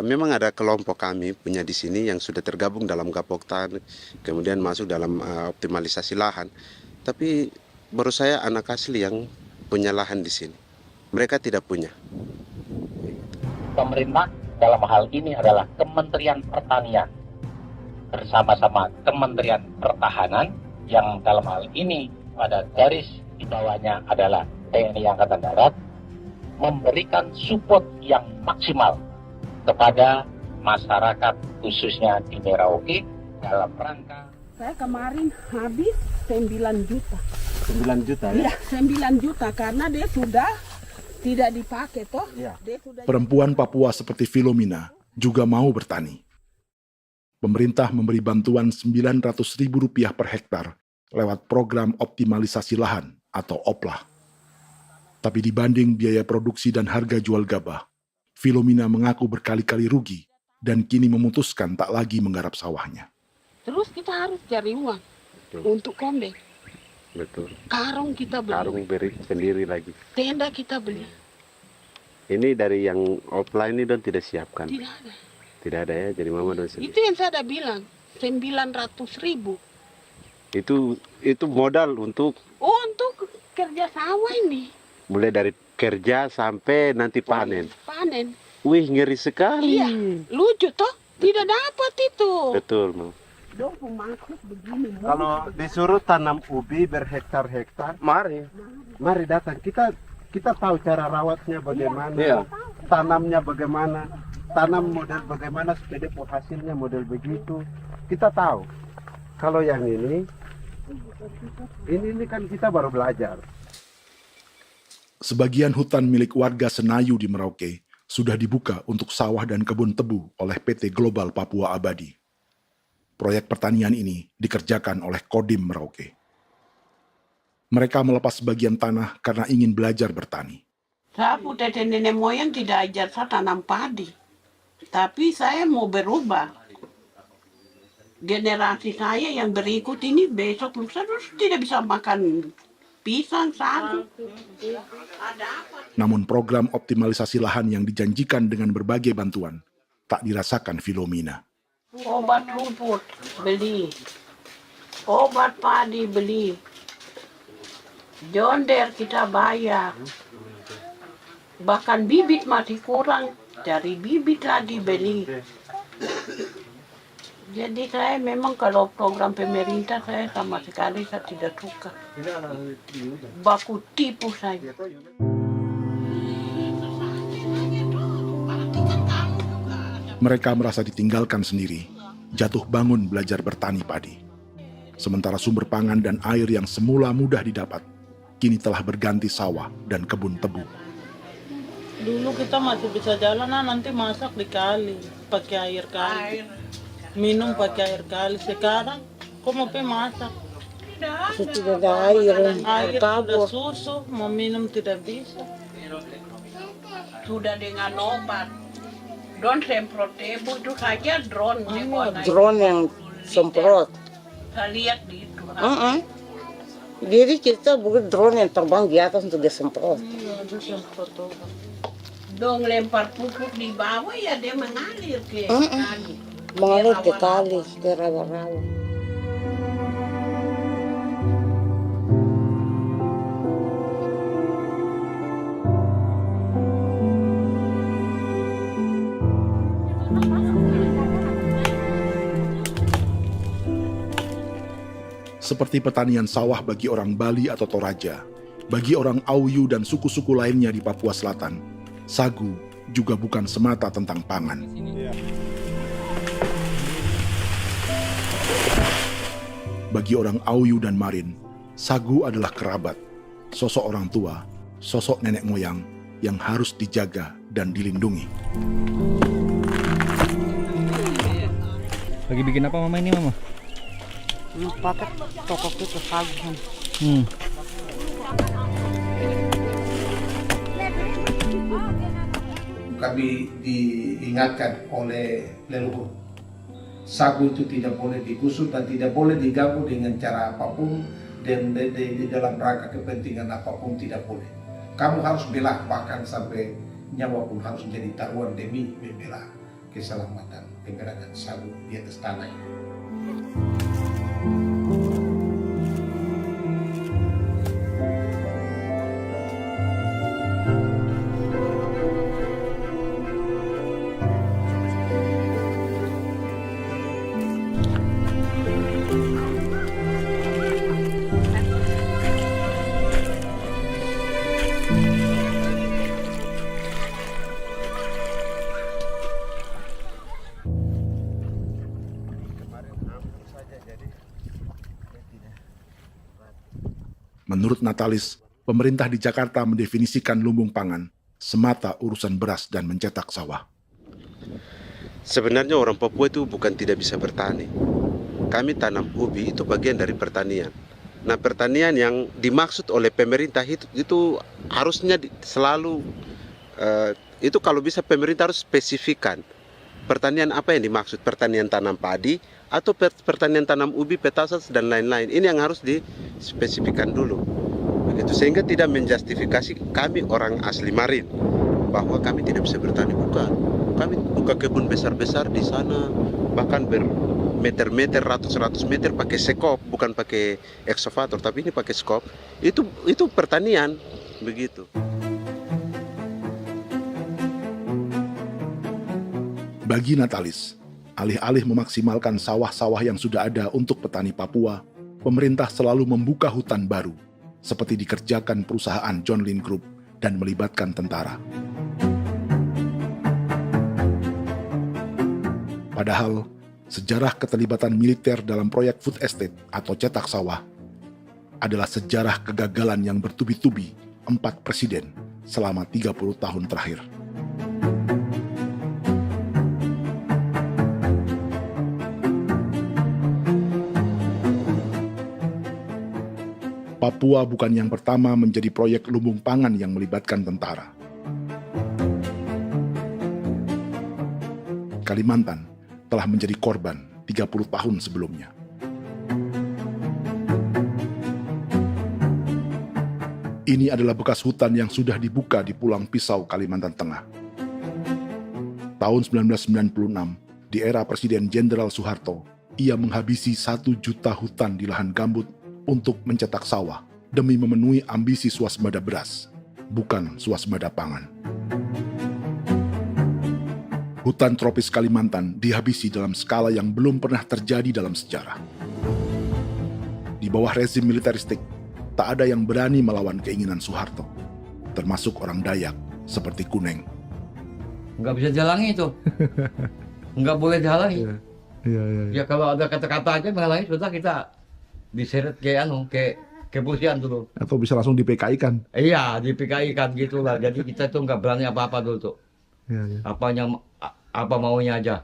memang ada kelompok kami punya di sini yang sudah tergabung dalam Gapoktan, kemudian masuk dalam optimalisasi lahan. Tapi menurut saya anak asli yang punya lahan di sini. Mereka tidak punya. Pemerintah dalam hal ini adalah Kementerian Pertanian bersama-sama Kementerian Pertahanan yang dalam hal ini pada garis di bawahnya adalah TNI Angkatan Darat, memberikan support yang maksimal kepada masyarakat khususnya di Merauke dalam rangka. Saya kemarin habis 9 juta. 9 juta ya? Iya, 9 juta karena dia sudah tidak dipakai toh. Ya. Perempuan Papua seperti Filomina juga mau bertani. Pemerintah memberi bantuan Rp900.000 per hektar lewat program optimalisasi lahan atau OPLAH. Tapi dibanding biaya produksi dan harga jual gabah, Filomina mengaku berkali-kali rugi dan kini memutuskan tak lagi menggarap sawahnya. Terus kita harus cari uang untuk kombek. Betul. Karung kita beli. Karung beri sendiri lagi. Tenda kita beli. Ini dari yang offline ini don tidak siapkan. Tidak ada. Tidak ada ya, jadi mama don sendiri. Itu yang saya udah bilang, 900.000. Itu modal untuk? Oh, untuk kerja sawah ini. Mulai dari kerja sampai nanti panen. Panen. Wih, ngeri sekali. Iya, lucu toh? Tidak dapat itu. Betul, Mam. Kalau disuruh tanam ubi berhektar-hektar, mari datang. Kita tahu cara rawatnya bagaimana, iya. Tanamnya bagaimana, tanam model bagaimana supaya hasilnya model begitu. Kita tahu. Kalau yang ini kan kita baru belajar. Sebagian hutan milik warga Senayu di Merauke sudah dibuka untuk sawah dan kebun tebu oleh PT Global Papua Abadi. Proyek pertanian ini dikerjakan oleh Kodim Merauke. Mereka melepas sebagian tanah karena ingin belajar bertani. Saya punya nenek moyang tidak ajar saya tanam padi. Tapi saya mau berubah. Generasi saya yang berikut ini besok lusa terus tidak bisa makan pisang, sagu. Namun program optimalisasi lahan yang dijanjikan dengan berbagai bantuan tak dirasakan Filomina. Obat rumput beli, obat padi beli, jonder kita bayar, bahkan bibit masih kurang, cari bibit lagi beli. Jadi saya memang kalau program pemerintah saya sama sekali saya tidak suka, baku tipu saya. Mereka merasa ditinggalkan sendiri, jatuh bangun belajar bertani padi. Sementara sumber pangan dan air yang semula mudah didapat, kini telah berganti sawah dan kebun tebu. Dulu kita masih bisa jalan, nanti masak di kali, pakai air kali. Minum pakai air kali. Sekarang, kok mau masak? Tidak ada air. Air sudah susu, mau minum tidak bisa. Sudah dengan obat. Drone semprot debu itu saja drone. Drone yang semprot. Saya lihat di itu. Jadi kita bukan drone yang terbang di atas untuk disemprot. Iya, itu semprot obat. Dong lempar pupuk di bawah ya dia mengalir ke kali. Mengalir ke kali, ke rawa-rawa. Seperti pertanian sawah bagi orang Bali atau Toraja, Bagi orang Auyu dan suku-suku lainnya di Papua Selatan, sagu juga bukan semata tentang pangan. Bagi orang Auyu dan Marin, sagu adalah kerabat, sosok orang tua, sosok nenek moyang yang harus dijaga dan dilindungi. Lagi bikin apa mama ini mama? Pakai toko itu sagu. Kami diingatkan oleh leluhur, sagu itu tidak boleh digusur dan tidak boleh diganggu dengan cara apapun, dan di dalam rangka kepentingan apapun tidak boleh. Kamu harus bela, bahkan sampai nyawa pun harus menjadi taruhan demi membela keselamatan penggerakkan sagu di atas tanah ini. Menurut Natalis, pemerintah di Jakarta mendefinisikan lumbung pangan semata urusan beras dan mencetak sawah. Sebenarnya orang Papua itu bukan tidak bisa bertani. Kami tanam ubi itu bagian dari pertanian. Nah, pertanian yang dimaksud oleh pemerintah itu harusnya selalu, itu kalau bisa pemerintah harus spesifikkan. Pertanian apa yang dimaksud? Pertanian tanam padi atau pertanian tanam ubi, petasan dan lain-lain. Ini yang harus dispesifikkan dulu. Begitu, sehingga tidak menjustifikasi kami orang asli Marin bahwa kami tidak bisa bertani. Bukan. Kami buka kebun besar-besar di sana, bahkan bermeter-meter, ratus-ratus meter pakai sekop, bukan pakai ekskavator, tapi ini pakai skop. Itu pertanian, begitu. Bagi Natalis, alih-alih memaksimalkan sawah-sawah yang sudah ada untuk petani Papua, pemerintah selalu membuka hutan baru, seperti dikerjakan perusahaan John Lynn Group dan melibatkan tentara. Padahal, sejarah keterlibatan militer dalam proyek food estate atau cetak sawah adalah sejarah kegagalan yang bertubi-tubi 4 presiden selama 30 tahun terakhir. Papua bukan yang pertama menjadi proyek lumbung pangan yang melibatkan tentara. Kalimantan telah menjadi korban 30 tahun sebelumnya. Ini adalah bekas hutan yang sudah dibuka di Pulang Pisau, Kalimantan Tengah. Tahun 1996, di era Presiden Jenderal Soeharto, ia menghabisi 1 juta hutan di lahan gambut untuk mencetak sawah demi memenuhi ambisi swasembada beras, bukan swasembada pangan. Hutan tropis Kalimantan dihabisi dalam skala yang belum pernah terjadi dalam sejarah. Di bawah rezim militeristik, tak ada yang berani melawan keinginan Soeharto, termasuk orang Dayak seperti Kuneng. Nggak bisa dihalangi itu. Nggak boleh dihalangi. Ya kalau ada kata-kata aja menghalangi, sudah kita diseret ke kepolisian dulu. Atau bisa langsung di PKI-kan? Iya, di PKI-kan gitulah. Jadi kita tuh nggak berani apa-apa dulu tuh. Apa maunya aja.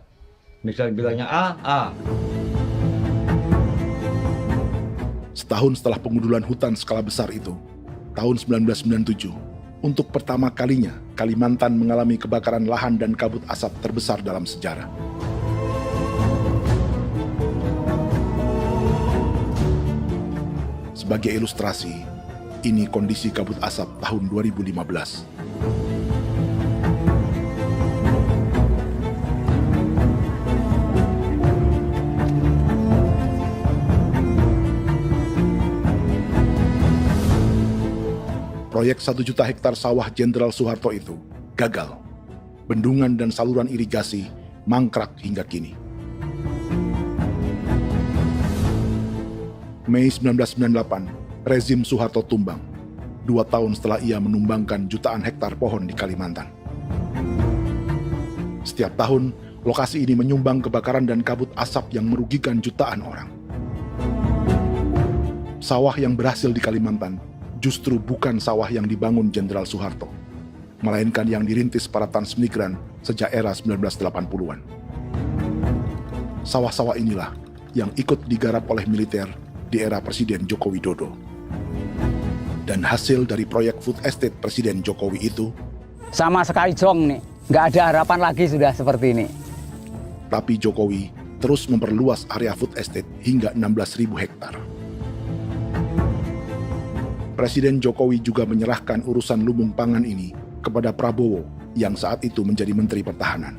Misal bilangnya A. Setahun setelah pengundulan hutan skala besar itu, tahun 1997, untuk pertama kalinya Kalimantan mengalami kebakaran lahan dan kabut asap terbesar dalam sejarah. Sebagai ilustrasi, ini kondisi kabut asap tahun 2015. Proyek 1 juta hektar sawah Jenderal Soeharto itu gagal. Bendungan dan saluran irigasi mangkrak hingga kini. Mei 1998, rezim Soeharto tumbang. 2 tahun setelah ia menumbangkan jutaan hektar pohon di Kalimantan. Setiap tahun, lokasi ini menyumbang kebakaran dan kabut asap yang merugikan jutaan orang. Sawah yang berhasil di Kalimantan justru bukan sawah yang dibangun Jenderal Soeharto, melainkan yang dirintis para transmigran sejak era 1980-an. Sawah-sawah inilah yang ikut digarap oleh militer di era Presiden Joko Widodo. Dan hasil dari proyek food estate Presiden Jokowi itu sama sekali jong nih, nggak ada harapan lagi sudah seperti ini. Tapi Jokowi terus memperluas area food estate hingga 16.000 hektar. Presiden Jokowi juga menyerahkan urusan lumbung pangan ini kepada Prabowo yang saat itu menjadi Menteri Pertahanan.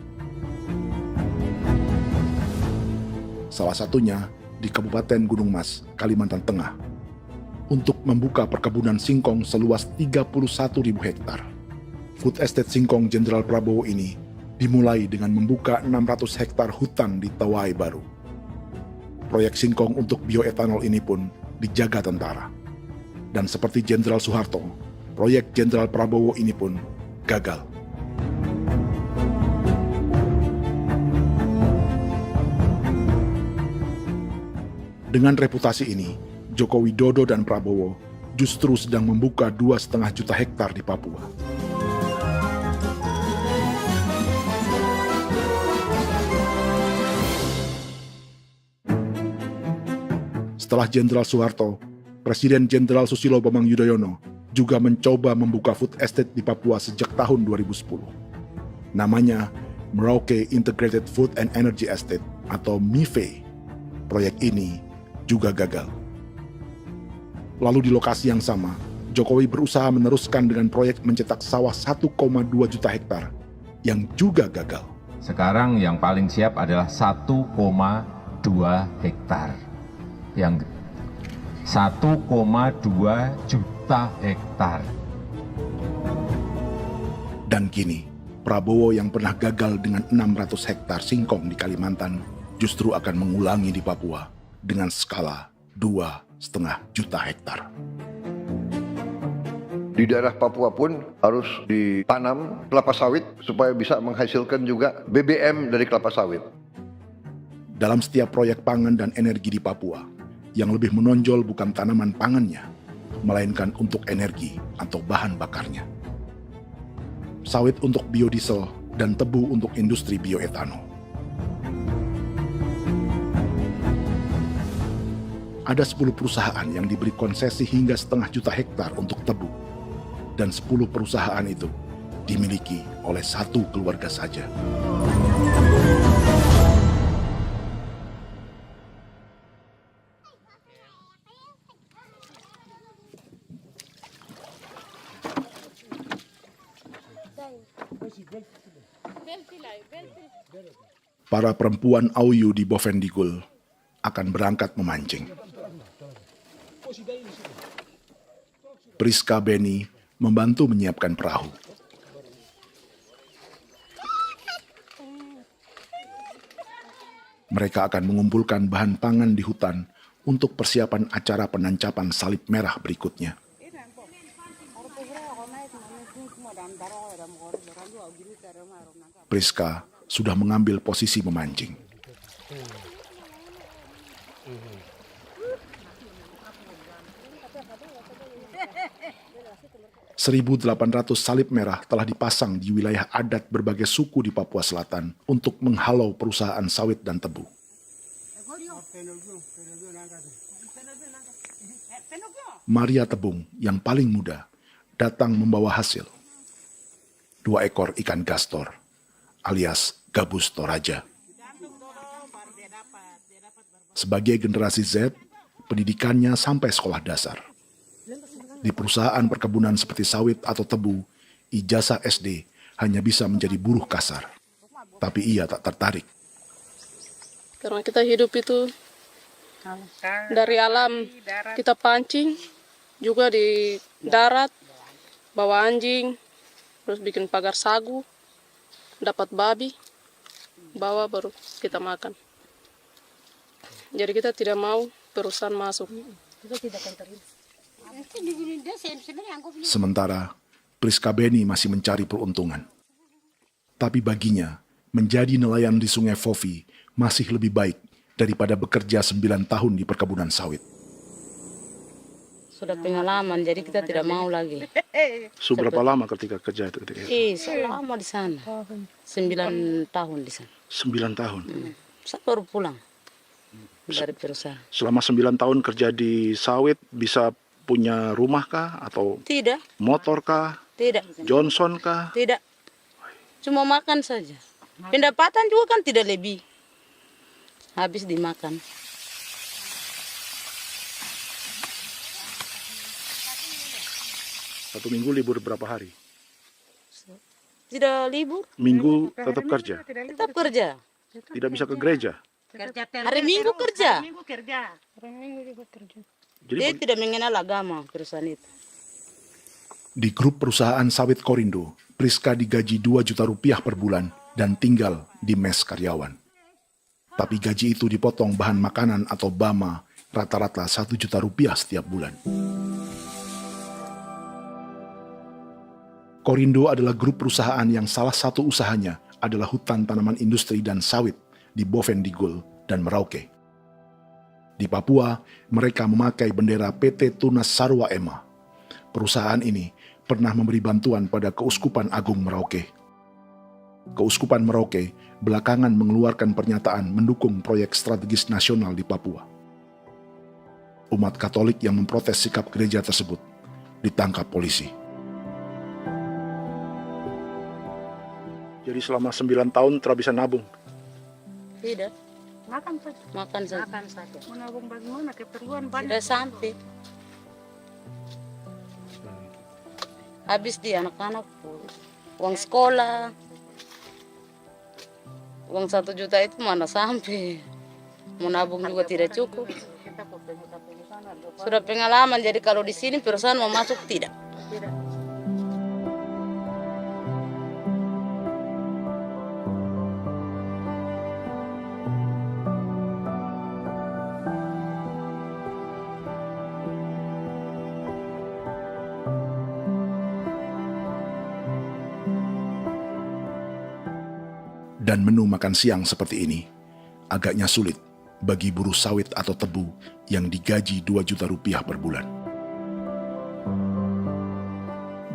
Salah satunya di Kabupaten Gunung Mas, Kalimantan Tengah, untuk membuka perkebunan singkong seluas 31.000 hektar. Food Estate Singkong Jenderal Prabowo ini dimulai dengan membuka 600 hektar hutan di Tawai Baru. Proyek singkong untuk bioetanol ini pun dijaga tentara. Dan seperti Jenderal Soeharto, proyek Jenderal Prabowo ini pun gagal. Dengan reputasi ini, Joko Widodo dan Prabowo justru sedang membuka 2,5 juta hektar di Papua. Setelah Jenderal Soeharto, Presiden Jenderal Susilo Bambang Yudhoyono juga mencoba membuka food estate di Papua sejak tahun 2010. Namanya Merauke Integrated Food and Energy Estate atau MIFE. Proyek ini juga gagal. Lalu di lokasi yang sama, Jokowi berusaha meneruskan dengan proyek mencetak sawah 1,2 juta hektar yang juga gagal. Sekarang yang paling siap adalah 1,2 hektar. Yang 1,2 juta hektar. Dan kini, Prabowo yang pernah gagal dengan 600 hektar singkong di Kalimantan justru akan mengulangi di Papua dengan skala 2,5 juta hektar. Di daerah Papua pun harus ditanam kelapa sawit supaya bisa menghasilkan juga BBM dari kelapa sawit. Dalam setiap proyek pangan dan energi di Papua, yang lebih menonjol bukan tanaman pangannya, melainkan untuk energi atau bahan bakarnya. Sawit untuk biodiesel dan tebu untuk industri bioetanol. Ada 10 perusahaan yang diberi konsesi hingga 0,5 juta hektar untuk tebu. Dan 10 perusahaan itu dimiliki oleh 1 keluarga saja. Para perempuan Auyu di Bovendigul akan berangkat memancing. Priska Beni membantu menyiapkan perahu. Mereka akan mengumpulkan bahan pangan di hutan untuk persiapan acara penancapan salib merah berikutnya. Priska sudah mengambil posisi memancing. 1.800 salib merah telah dipasang di wilayah adat berbagai suku di Papua Selatan untuk menghalau perusahaan sawit dan tebu. Maria Tebung yang paling muda datang membawa hasil. 2 ekor ikan gastor alias gabus toraja. Sebagai generasi Z, pendidikannya sampai sekolah dasar. Di perusahaan perkebunan seperti sawit atau tebu, ijazah SD hanya bisa menjadi buruh kasar. Tapi ia tak tertarik. Karena kita hidup itu dari alam, kita pancing, juga di darat, bawa anjing, terus bikin pagar sagu, dapat babi, bawa baru kita makan. Jadi kita tidak mau perusahaan masuk. Kita tidak akan terima. Sementara Priska Beni masih mencari peruntungan. Tapi baginya, menjadi nelayan di Sungai Fofi masih lebih baik daripada bekerja 9 tahun di perkebunan sawit. Sudah pengalaman, jadi kita tidak mau lagi. Sudah berapa lama ketika kerja itu? Selama di sana. 9 tahun di sana. 9 tahun? Saya baru pulang dari perusahaan. Selama 9 tahun kerja di sawit, bisa punya rumah kah? Atau Tidak. motor kah? Tidak. Johnson kah? Tidak. Cuma makan saja. Pendapatan juga kan tidak lebih. Habis dimakan. Satu minggu libur berapa hari? Tidak libur. Minggu tetap kerja? Tetap kerja. Tidak bisa ke gereja? Hari Minggu kerja. Jadi Dia tidak mengenal agama perusahaan itu. di grup perusahaan sawit Korindo, Priska digaji 2 juta rupiah per bulan dan tinggal di mes karyawan. Tapi gaji itu dipotong bahan makanan atau BAMA rata-rata 1 juta rupiah setiap bulan. Korindo adalah grup perusahaan yang salah satu usahanya adalah hutan tanaman industri dan sawit di Bovendigul dan Merauke. Di Papua, mereka memakai bendera PT Tunas Sarwa Ema. Perusahaan ini pernah memberi bantuan pada Keuskupan Agung Merauke. Keuskupan Merauke belakangan mengeluarkan pernyataan mendukung proyek strategis nasional di Papua. Umat Katolik yang memprotes sikap gereja tersebut ditangkap polisi. Jadi selama 9 tahun tidak bisa nabung? Tidak. Makan saja. Makan saja. Makan saja. Menabung bagaimana keperluan banyak. Tidak sampai. Habis di anak-anak uang sekolah. Uang 1 juta itu mana sampai. Mau nabung juga tidak cukup. Sudah pengalaman, jadi kalau di sini perusahaan mau masuk tidak. Dan menu makan siang seperti ini agaknya sulit bagi buruh sawit atau tebu yang digaji 2 juta rupiah per bulan.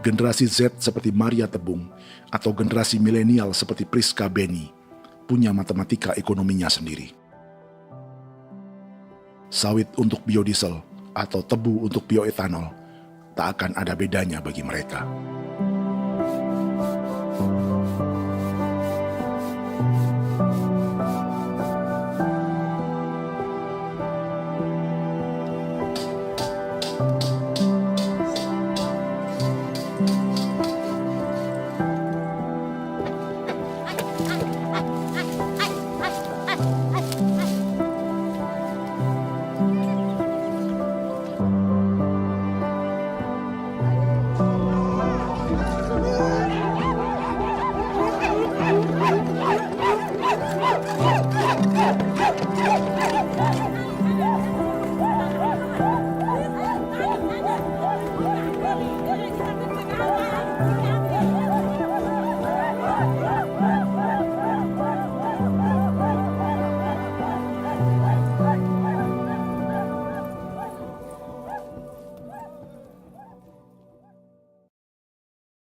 Generasi Z seperti Maria Tebung atau generasi milenial seperti Priska Beni punya matematika ekonominya sendiri. Sawit untuk biodiesel atau tebu untuk bioetanol tak akan ada bedanya bagi mereka.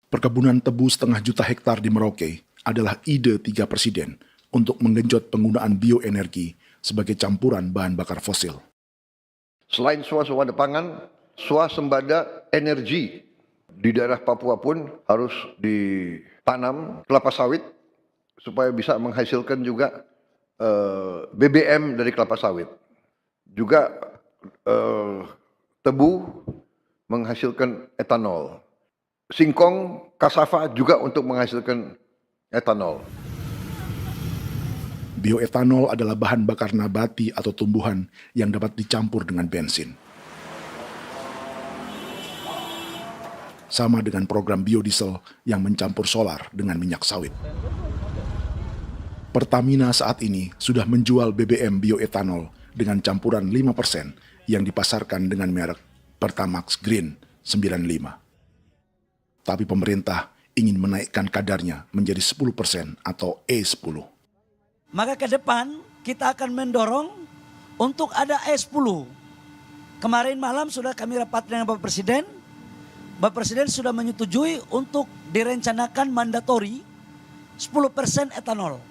Perkebunan tebu 1,5 juta hektar di Merauke adalah ide 3 presiden untuk menggenjot penggunaan bioenergi sebagai campuran bahan bakar fosil. Selain swasembada pangan, swasembada energi di daerah Papua pun harus ditanam kelapa sawit supaya bisa menghasilkan juga BBM dari kelapa sawit. Juga tebu menghasilkan etanol. Singkong, kasava juga untuk menghasilkan etanol. Bioetanol adalah bahan bakar nabati atau tumbuhan yang dapat dicampur dengan bensin. Sama dengan program biodiesel yang mencampur solar dengan minyak sawit. Pertamina saat ini sudah menjual BBM bioetanol dengan campuran 5% yang dipasarkan dengan merek Pertamax Green 95. Tapi pemerintah ingin menaikkan kadarnya menjadi 10% atau E10. Maka ke depan kita akan mendorong untuk ada E10. Kemarin malam sudah kami rapat dengan Bapak Presiden. Bapak Presiden sudah menyetujui untuk direncanakan mandatori 10% etanol.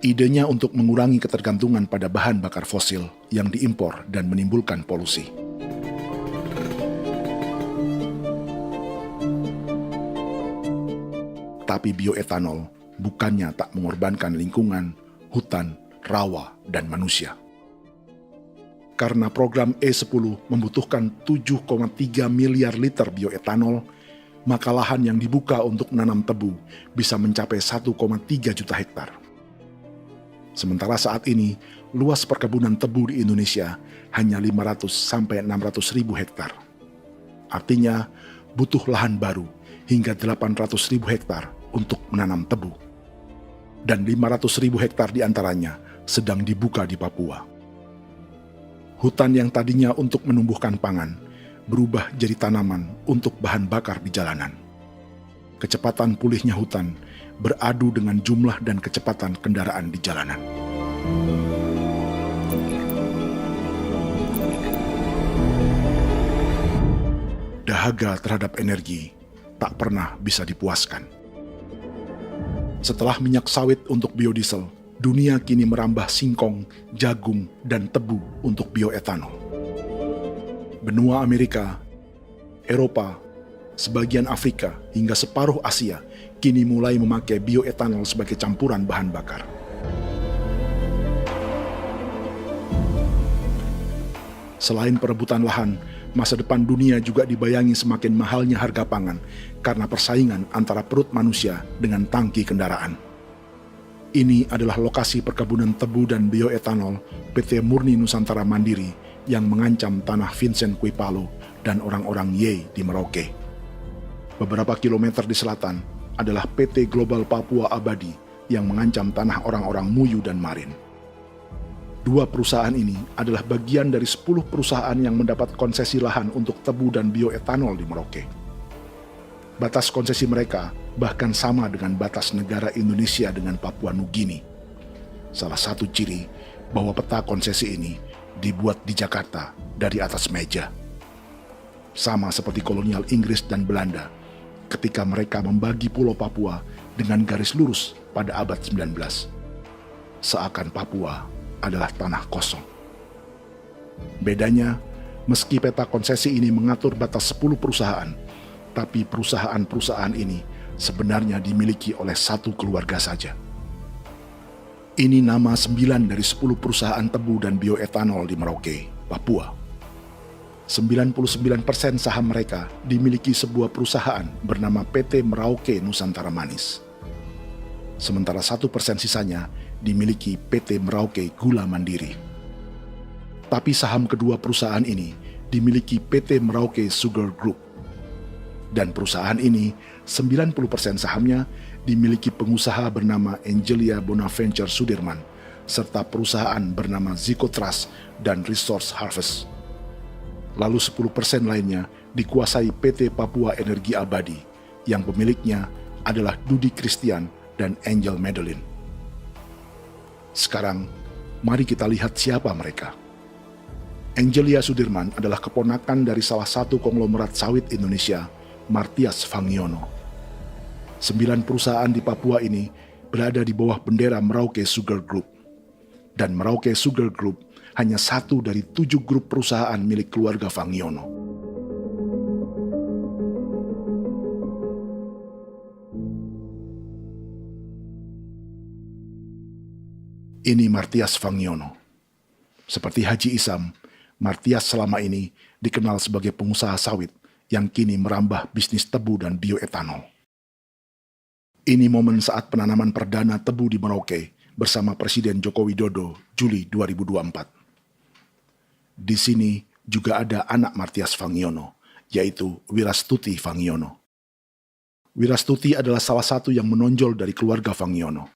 Idenya untuk mengurangi ketergantungan pada bahan bakar fosil yang diimpor dan menimbulkan polusi. Tapi bioetanol bukannya tak mengorbankan lingkungan, hutan, rawa, dan manusia. Karena program E10 membutuhkan 7,3 miliar liter bioetanol, maka lahan yang dibuka untuk menanam tebu bisa mencapai 1,3 juta hektar. Sementara saat ini, luas perkebunan tebu di Indonesia hanya 500 sampai 600 ribu hektar. Artinya, butuh lahan baru hingga 800 ribu hektar untuk menanam tebu. Dan 500 ribu hektar diantaranya sedang dibuka di Papua. Hutan yang tadinya untuk menumbuhkan pangan berubah jadi tanaman untuk bahan bakar di jalanan. Kecepatan pulihnya hutan beradu dengan jumlah dan kecepatan kendaraan di jalanan. Dahaga terhadap energi tak pernah bisa dipuaskan. Setelah minyak sawit untuk biodiesel, dunia kini merambah singkong, jagung, dan tebu untuk bioetanol. Benua Amerika, Eropa, sebagian Afrika, hingga separuh Asia kini mulai memakai bioetanol sebagai campuran bahan bakar. Selain perebutan lahan, masa depan dunia juga dibayangi semakin mahalnya harga pangan karena persaingan antara perut manusia dengan tangki kendaraan. Ini adalah lokasi perkebunan tebu dan bioetanol PT Murni Nusantara Mandiri yang mengancam tanah Vincent Quipalo dan orang-orang Ye di Merauke. Beberapa kilometer di selatan adalah PT Global Papua Abadi yang mengancam tanah orang-orang Muyu dan Marin. Dua perusahaan ini adalah bagian dari 10 perusahaan yang mendapat konsesi lahan untuk tebu dan bioetanol di Merauke. Batas konsesi mereka bahkan sama dengan batas negara Indonesia dengan Papua Nugini. Salah satu ciri bahwa peta konsesi ini dibuat di Jakarta dari atas meja. Sama seperti kolonial Inggris dan Belanda ketika mereka membagi Pulau Papua dengan garis lurus pada abad 19. Seakan Papua adalah tanah kosong. Bedanya, meski peta konsesi ini mengatur batas 10 perusahaan, tapi perusahaan-perusahaan ini sebenarnya dimiliki oleh satu keluarga saja. Ini nama 9 dari 10 perusahaan tebu dan bioetanol di Merauke, Papua. 99% saham mereka dimiliki sebuah perusahaan bernama PT Merauke Nusantara Manis. Sementara 1% sisanya dimiliki PT Merauke Gula Mandiri. Tapi saham kedua perusahaan ini dimiliki PT Merauke Sugar Group. Dan perusahaan ini, 90% sahamnya dimiliki pengusaha bernama Angelia Bonaventure Sudirman, serta perusahaan bernama Zico Trust dan Resource Harvest. Lalu 10% lainnya dikuasai PT Papua Energi Abadi, yang pemiliknya adalah Dudi Christian dan Angel Madeline. Sekarang, mari kita lihat siapa mereka. Angelia Sudirman adalah keponakan dari salah satu konglomerat sawit Indonesia, Martias Fangiono. 9 perusahaan di Papua ini berada di bawah bendera Merauke Sugar Group. Dan Merauke Sugar Group hanya satu dari 7 grup perusahaan milik keluarga Fangiono. Ini Martias Fangiono. Seperti Haji Isam, Martias selama ini dikenal sebagai pengusaha sawit yang kini merambah bisnis tebu dan bioetanol. Ini momen saat penanaman perdana tebu di Merauke bersama Presiden Joko Widodo Juli 2024. Di sini juga ada anak Martias Fangiono, yaitu Wirastuti Fangiono. Wirastuti adalah salah satu yang menonjol dari keluarga Fangiono.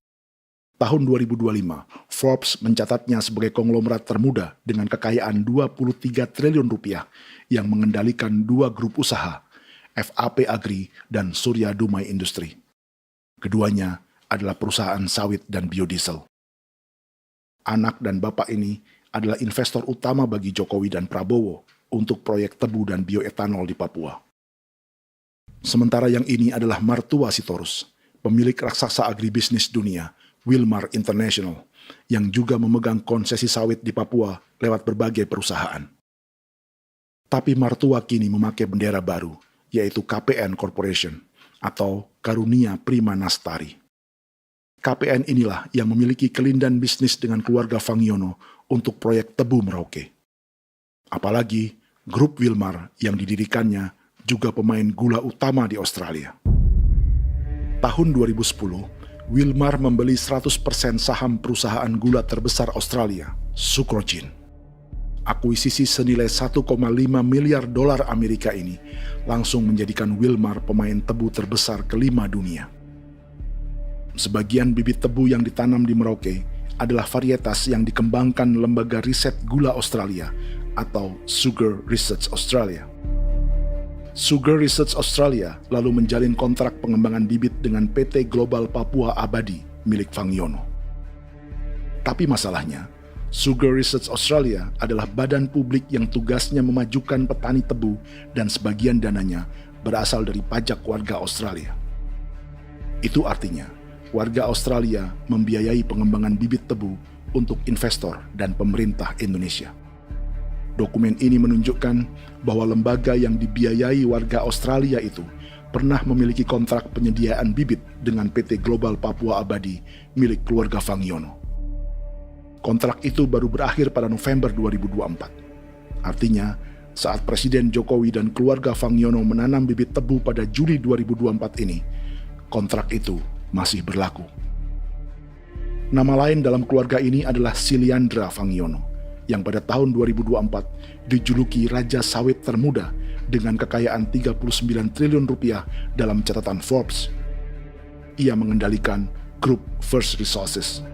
Tahun 2025, Forbes mencatatnya sebagai konglomerat termuda dengan kekayaan 23 triliun rupiah yang mengendalikan 2 grup usaha, FAP Agri dan Surya Dumai Industri. Keduanya adalah perusahaan sawit dan biodiesel. Anak dan bapak ini adalah investor utama bagi Jokowi dan Prabowo untuk proyek tebu dan bioetanol di Papua. Sementara yang ini adalah Martua Sitorus, pemilik raksasa agribisnis dunia, Wilmar International, yang juga memegang konsesi sawit di Papua lewat berbagai perusahaan. Tapi Martua kini memakai bendera baru, yaitu KPN Corporation atau Karunia Prima Nastari. KPN inilah yang memiliki kelindan bisnis dengan keluarga Fangiono untuk proyek tebu Merauke. Apalagi grup Wilmar yang didirikannya juga pemain gula utama di Australia. Tahun 2010, Wilmar membeli 100% saham perusahaan gula terbesar Australia, Sucrogin. Akuisisi senilai 1,5 miliar dolar Amerika ini langsung menjadikan Wilmar pemain tebu terbesar kelima dunia. Sebagian bibit tebu yang ditanam di Merauke adalah varietas yang dikembangkan Lembaga Riset Gula Australia atau Sugar Research Australia. Sugar Research Australia lalu menjalin kontrak pengembangan bibit dengan PT Global Papua Abadi milik Fangiono. Tapi masalahnya, Sugar Research Australia adalah badan publik yang tugasnya memajukan petani tebu dan sebagian dananya berasal dari pajak warga Australia. Itu artinya, warga Australia membiayai pengembangan bibit tebu untuk investor dan pemerintah Indonesia. Dokumen ini menunjukkan bahwa lembaga yang dibiayai warga Australia itu pernah memiliki kontrak penyediaan bibit dengan PT Global Papua Abadi milik keluarga Fangiono. Kontrak itu baru berakhir pada November 2024. Artinya, saat Presiden Jokowi dan keluarga Fangiono menanam bibit tebu pada Juli 2024 ini, kontrak itu masih berlaku. Nama lain dalam keluarga ini adalah Siliandra Fangiono, yang pada tahun 2024 dijuluki Raja Sawit Termuda dengan kekayaan 39 triliun rupiah dalam catatan Forbes. Ia mengendalikan grup First Resources.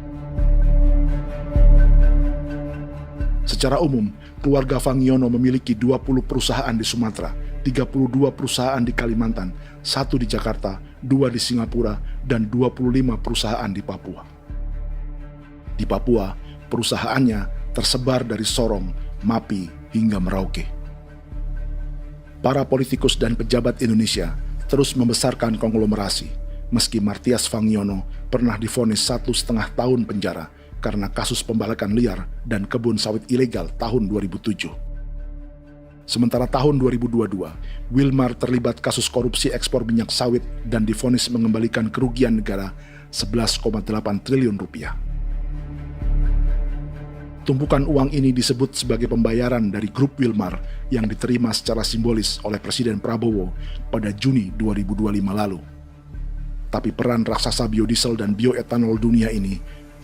Secara umum, keluarga Fangiono memiliki 20 perusahaan di Sumatera, 32 perusahaan di Kalimantan, 1 di Jakarta, 2 di Singapura, dan 25 perusahaan di Papua. Di Papua, perusahaannya tersebar dari Sorong, Mapi, hingga Merauke. Para politikus dan pejabat Indonesia terus membesarkan konglomerasi, meski Martias Fangiono pernah divonis 1,5 tahun penjara karena kasus pembalakan liar dan kebun sawit ilegal tahun 2007. Sementara tahun 2022, Wilmar terlibat kasus korupsi ekspor minyak sawit dan divonis mengembalikan kerugian negara 11,8 triliun rupiah. Tumpukan uang ini disebut sebagai pembayaran dari grup Wilmar yang diterima secara simbolis oleh Presiden Prabowo pada Juni 2025 lalu. Tapi peran raksasa biodiesel dan bioetanol dunia ini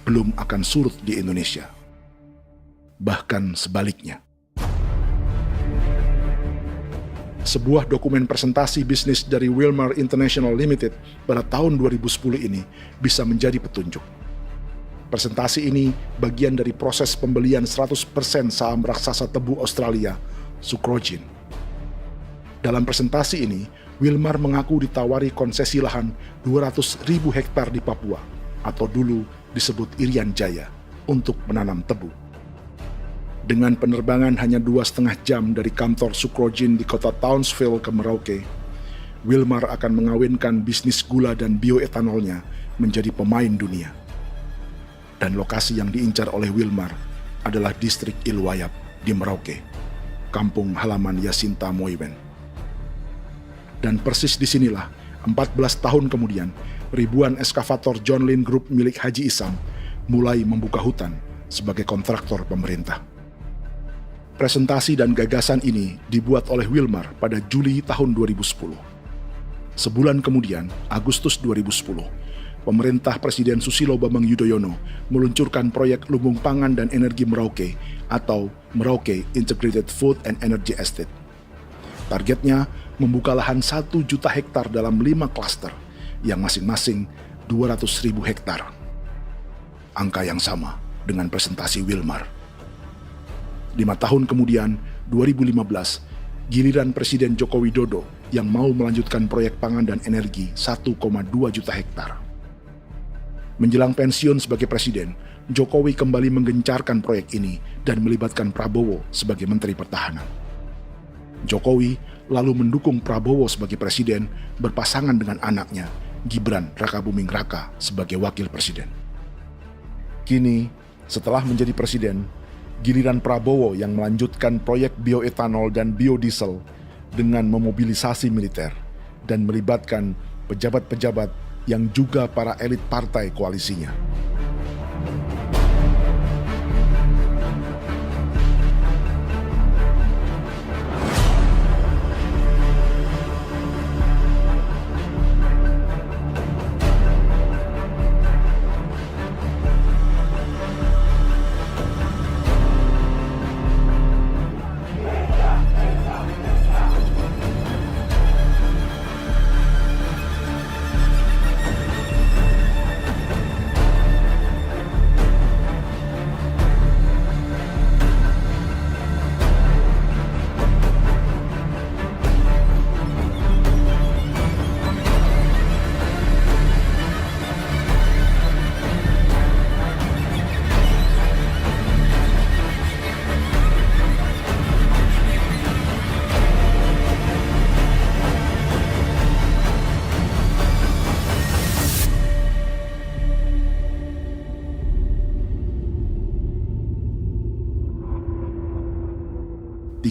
belum akan surut di Indonesia. Bahkan sebaliknya. Sebuah dokumen presentasi bisnis dari Wilmar International Limited pada tahun 2010 ini bisa menjadi petunjuk. Presentasi ini bagian dari proses pembelian 100% saham raksasa tebu Australia, Sucrogin. Dalam presentasi ini, Wilmar mengaku ditawari konsesi lahan 200.000 hektar di Papua, atau dulu disebut Irian Jaya, untuk menanam tebu. Dengan penerbangan hanya 2,5 jam dari kantor Sucrogin di kota Townsville ke Merauke, Wilmar akan mengawinkan bisnis gula dan bioetanolnya menjadi pemain dunia. Dan lokasi yang diincar oleh Wilmar adalah distrik Ilwayap di Merauke, kampung halaman Yasinta Moiwen. Dan persis disinilah, 14 tahun kemudian, ribuan eskavator John Lynn Group milik Haji Isam mulai membuka hutan sebagai kontraktor pemerintah. Presentasi dan gagasan ini dibuat oleh Wilmar pada Juli tahun 2010. Sebulan kemudian, Agustus 2010, pemerintah Presiden Susilo Bambang Yudhoyono meluncurkan proyek Lumbung Pangan dan Energi Merauke atau Merauke Integrated Food and Energy Estate. Targetnya membuka lahan 1 juta hektar dalam 5 klaster yang masing-masing 200.000 hektar. Angka yang sama dengan presentasi Wilmar. 5 tahun kemudian, 2015, giliran Presiden Joko Widodo yang mau melanjutkan proyek pangan dan energi 1,2 juta hektar. Menjelang pensiun sebagai presiden, Jokowi kembali menggencarkan proyek ini dan melibatkan Prabowo sebagai Menteri Pertahanan. Jokowi lalu mendukung Prabowo sebagai presiden berpasangan dengan anaknya, Gibran Rakabuming Raka sebagai wakil presiden. Kini, setelah menjadi presiden, giliran Prabowo yang melanjutkan proyek bioetanol dan biodiesel dengan memobilisasi militer dan melibatkan pejabat-pejabat yang juga para elit partai koalisinya.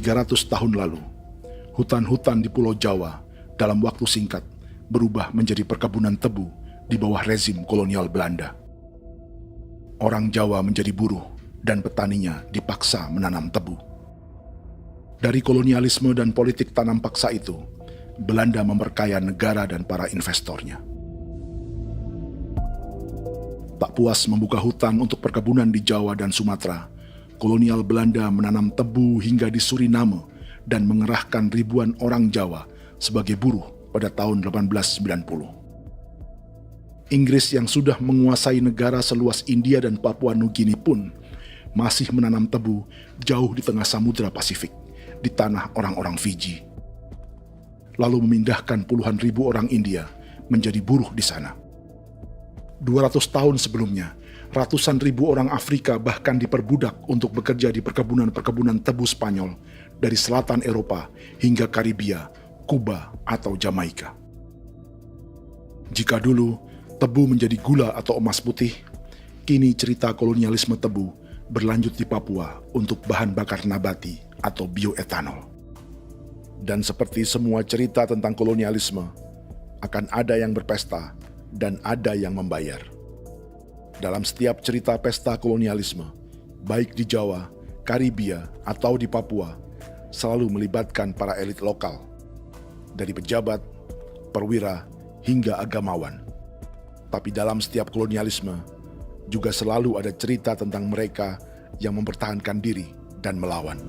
...300 tahun lalu, hutan-hutan di Pulau Jawa dalam waktu singkat berubah menjadi perkebunan tebu di bawah rezim kolonial Belanda. Orang Jawa menjadi buruh dan petaninya dipaksa menanam tebu. Dari kolonialisme dan politik tanam paksa itu, Belanda memperkaya negara dan para investornya. Tak puas membuka hutan untuk perkebunan di Jawa dan Sumatera, kolonial Belanda menanam tebu hingga di Suriname dan mengerahkan ribuan orang Jawa sebagai buruh pada tahun 1890. Inggris yang sudah menguasai negara seluas India dan Papua Nugini pun masih menanam tebu jauh di tengah Samudra Pasifik, di tanah orang-orang Fiji. Lalu memindahkan puluhan ribu orang India menjadi buruh di sana. 200 tahun sebelumnya, ratusan ribu orang Afrika bahkan diperbudak untuk bekerja di perkebunan-perkebunan tebu Spanyol dari selatan Eropa hingga Karibia, Kuba, atau Jamaika. Jika dulu tebu menjadi gula atau emas putih, kini cerita kolonialisme tebu berlanjut di Papua untuk bahan bakar nabati atau bioetanol. Dan seperti semua cerita tentang kolonialisme, akan ada yang berpesta dan ada yang membayar. Dalam setiap cerita pesta kolonialisme, baik di Jawa, Karibia, atau di Papua, selalu melibatkan para elit lokal, dari pejabat, perwira, hingga agamawan. Tapi dalam setiap kolonialisme, juga selalu ada cerita tentang mereka yang mempertahankan diri dan melawan.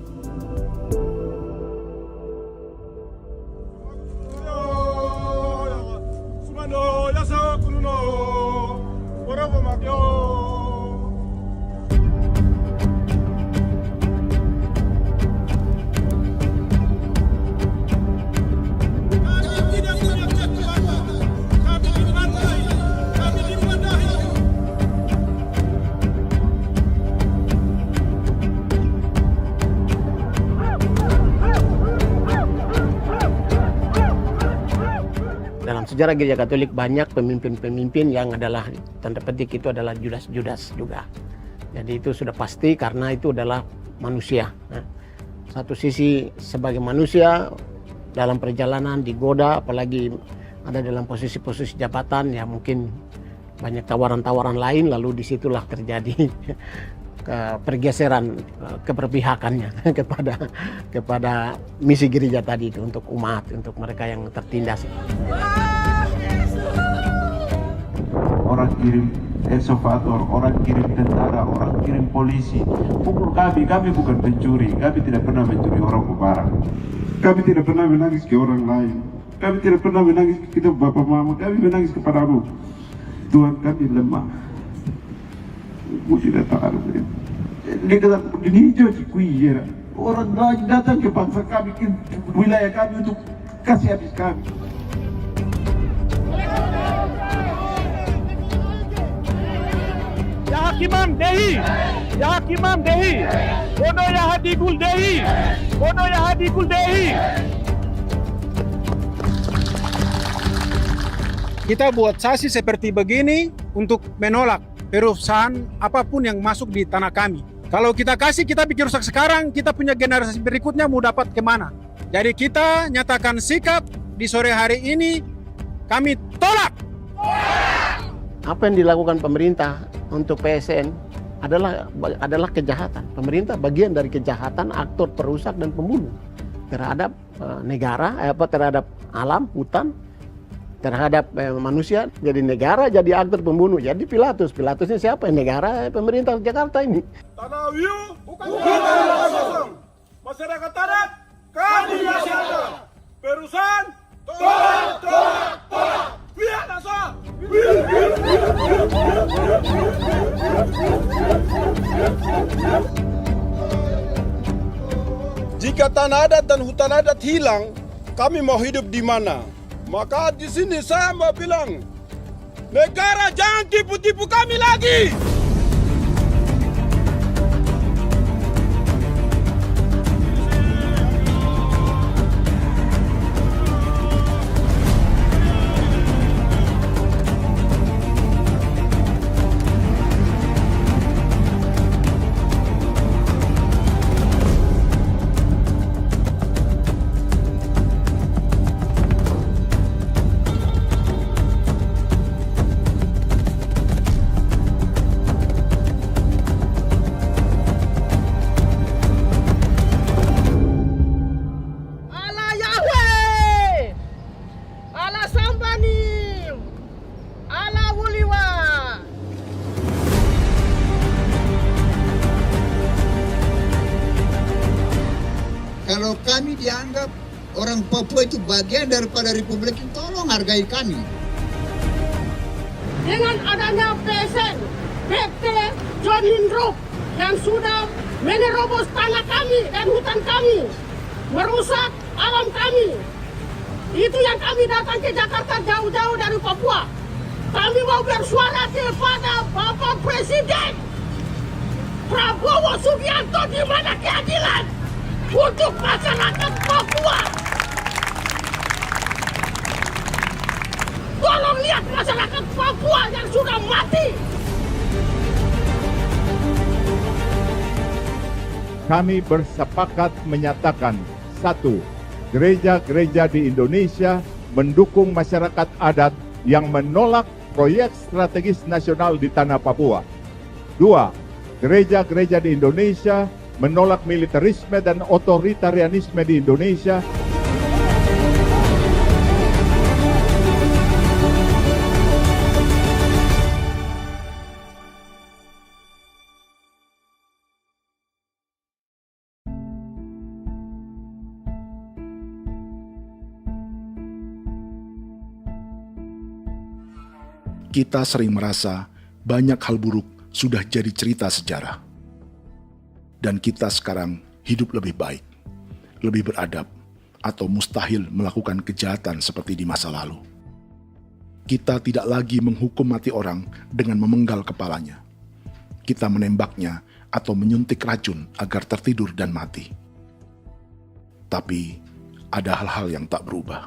Dalam sejarah Gereja Katolik banyak pemimpin-pemimpin yang adalah tanda petik itu adalah Judas-Judas juga. Jadi itu sudah pasti karena itu adalah manusia. Satu sisi sebagai manusia dalam perjalanan digoda, apalagi ada dalam posisi-posisi jabatan ya mungkin banyak tawaran-tawaran lain, lalu disitulah terjadi pergeseran keberpihakannya kepada misi gereja tadi itu untuk umat, untuk mereka yang tertindas. Orang kirim eksavator, orang kirim tentara, orang kirim polisi. Pukul kami bukan pencuri, kami tidak pernah mencuri orang barang. Kami tidak pernah menangis ke orang lain. Kami tidak pernah menangis ke kita bapak mama, kami menangis kepadamu. Tuhan kami lemah. Mesti datang dia kata ini hijau cikui ya. Orang datang ke bangsa kami, ke wilayah kami untuk kasih habis kami. Ya Hakimam Dehi, Ya Hakimam Dehi, Bono Ya Hadikul Dehi, Bono Ya Hadikul Dehi. Kita buat sasi seperti begini untuk menolak perusahaan apapun yang masuk di tanah kami. Kalau kita kasih, kita bikin rusak sekarang, kita punya generasi berikutnya mau dapat kemana? Jadi kita nyatakan sikap di sore hari ini, kami tolak. Apa yang dilakukan pemerintah untuk PSN adalah kejahatan. Pemerintah bagian dari kejahatan, aktor perusak dan pembunuh terhadap negara, terhadap alam, hutan, terhadap manusia. Jadi negara jadi aktor pembunuh. Jadi Pilatusnya siapa? Negara, pemerintah Jakarta ini. Tanah Wiu bukan kosong. Masyarakat tanah kami masyarakat. Perusahaan tolak. Biar asal. Jika tanah adat dan hutan adat hilang, kami mau hidup di mana? Maka di sini saya mau bilang, negara jangan tipu-tipu kami lagi. Kalau kami dianggap orang Papua itu bagian daripada Republik ini, tolong hargai kami. Dengan adanya PSN, PT John Lindrop yang sudah menerobos tanah kami dan hutan kami, merusak alam kami. Itu yang kami datang ke Jakarta jauh-jauh dari Papua. Kami mau bersuara kepada Bapak Presiden Prabowo Subianto, di mana keadilan untuk masyarakat Papua. Tolong lihat masyarakat Papua yang sudah mati. Kami bersepakat menyatakan, 1. Gereja-gereja di Indonesia mendukung masyarakat adat yang menolak proyek strategis nasional di tanah Papua. 2. Gereja-gereja di Indonesia menolak militerisme dan otoritarianisme di Indonesia. Kita sering merasa banyak hal buruk sudah jadi cerita sejarah. Dan kita sekarang hidup lebih baik, lebih beradab, atau mustahil melakukan kejahatan seperti di masa lalu. Kita tidak lagi menghukum mati orang dengan memenggal kepalanya. Kita menembaknya atau menyuntik racun agar tertidur dan mati. Tapi ada hal-hal yang tak berubah.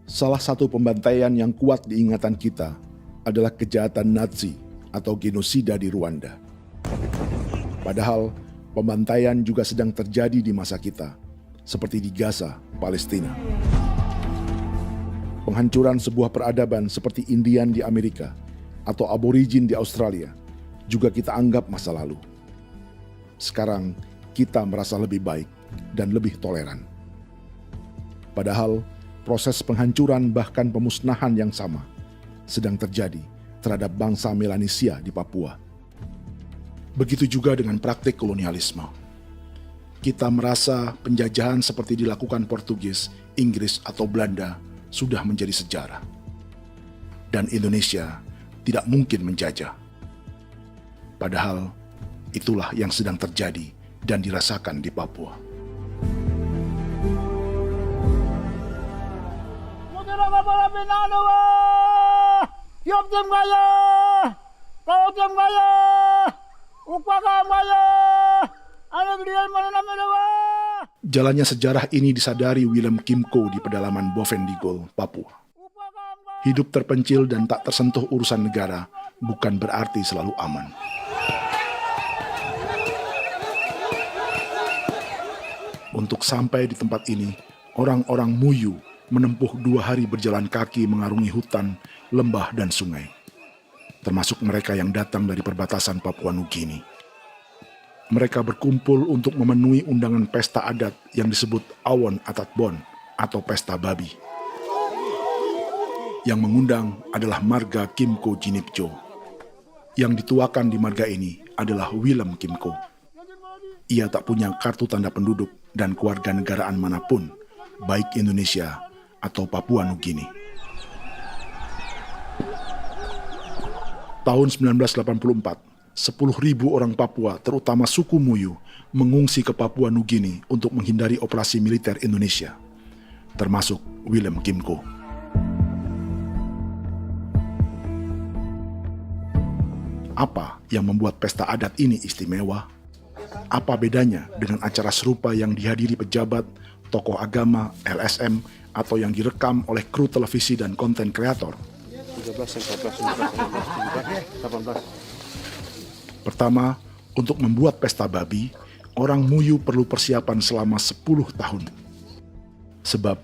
Salah satu pembantaian yang kuat di ingatan kita adalah kejahatan Nazi atau genosida di Rwanda. Padahal pembantaian juga sedang terjadi di masa kita, seperti di Gaza, Palestina. Penghancuran sebuah peradaban seperti Indian di Amerika atau aborigin di Australia juga kita anggap masa lalu. Sekarang kita merasa lebih baik dan lebih toleran. Padahal proses penghancuran bahkan pemusnahan yang sama sedang terjadi terhadap bangsa Melanesia di Papua. Begitu juga dengan praktik kolonialisme. Kita merasa penjajahan seperti dilakukan Portugis, Inggris, atau Belanda sudah menjadi sejarah. Dan Indonesia tidak mungkin menjajah. Padahal itulah yang sedang terjadi dan dirasakan di Papua. Jalannya sejarah ini disadari Willem Kimco di pedalaman Bovendigol, Papua. Hidup terpencil dan tak tersentuh urusan negara bukan berarti selalu aman. Untuk sampai di tempat ini, orang-orang Muyu menempuh 2 hari berjalan kaki mengarungi hutan, lembah, dan sungai. Termasuk mereka yang datang dari perbatasan Papua Nugini. Mereka berkumpul untuk memenuhi undangan pesta adat yang disebut Awon Atatbon atau Pesta Babi. Yang mengundang adalah marga Kimco Jinipjo. Yang dituakan di marga ini adalah Willem Kimco. Ia tak punya kartu tanda penduduk dan kewarganegaraan manapun, baik Indonesia atau Papua Nugini. Tahun 1984, 10.000 orang Papua, terutama suku Muyu, mengungsi ke Papua Nugini untuk menghindari operasi militer Indonesia, termasuk Willem Kimco. Apa yang membuat pesta adat ini istimewa? Apa bedanya dengan acara serupa yang dihadiri pejabat, tokoh agama, LSM, atau yang direkam oleh kru televisi dan konten kreator? 18. Pertama, untuk membuat pesta babi, orang Muyu perlu persiapan selama 10 tahun. Sebab,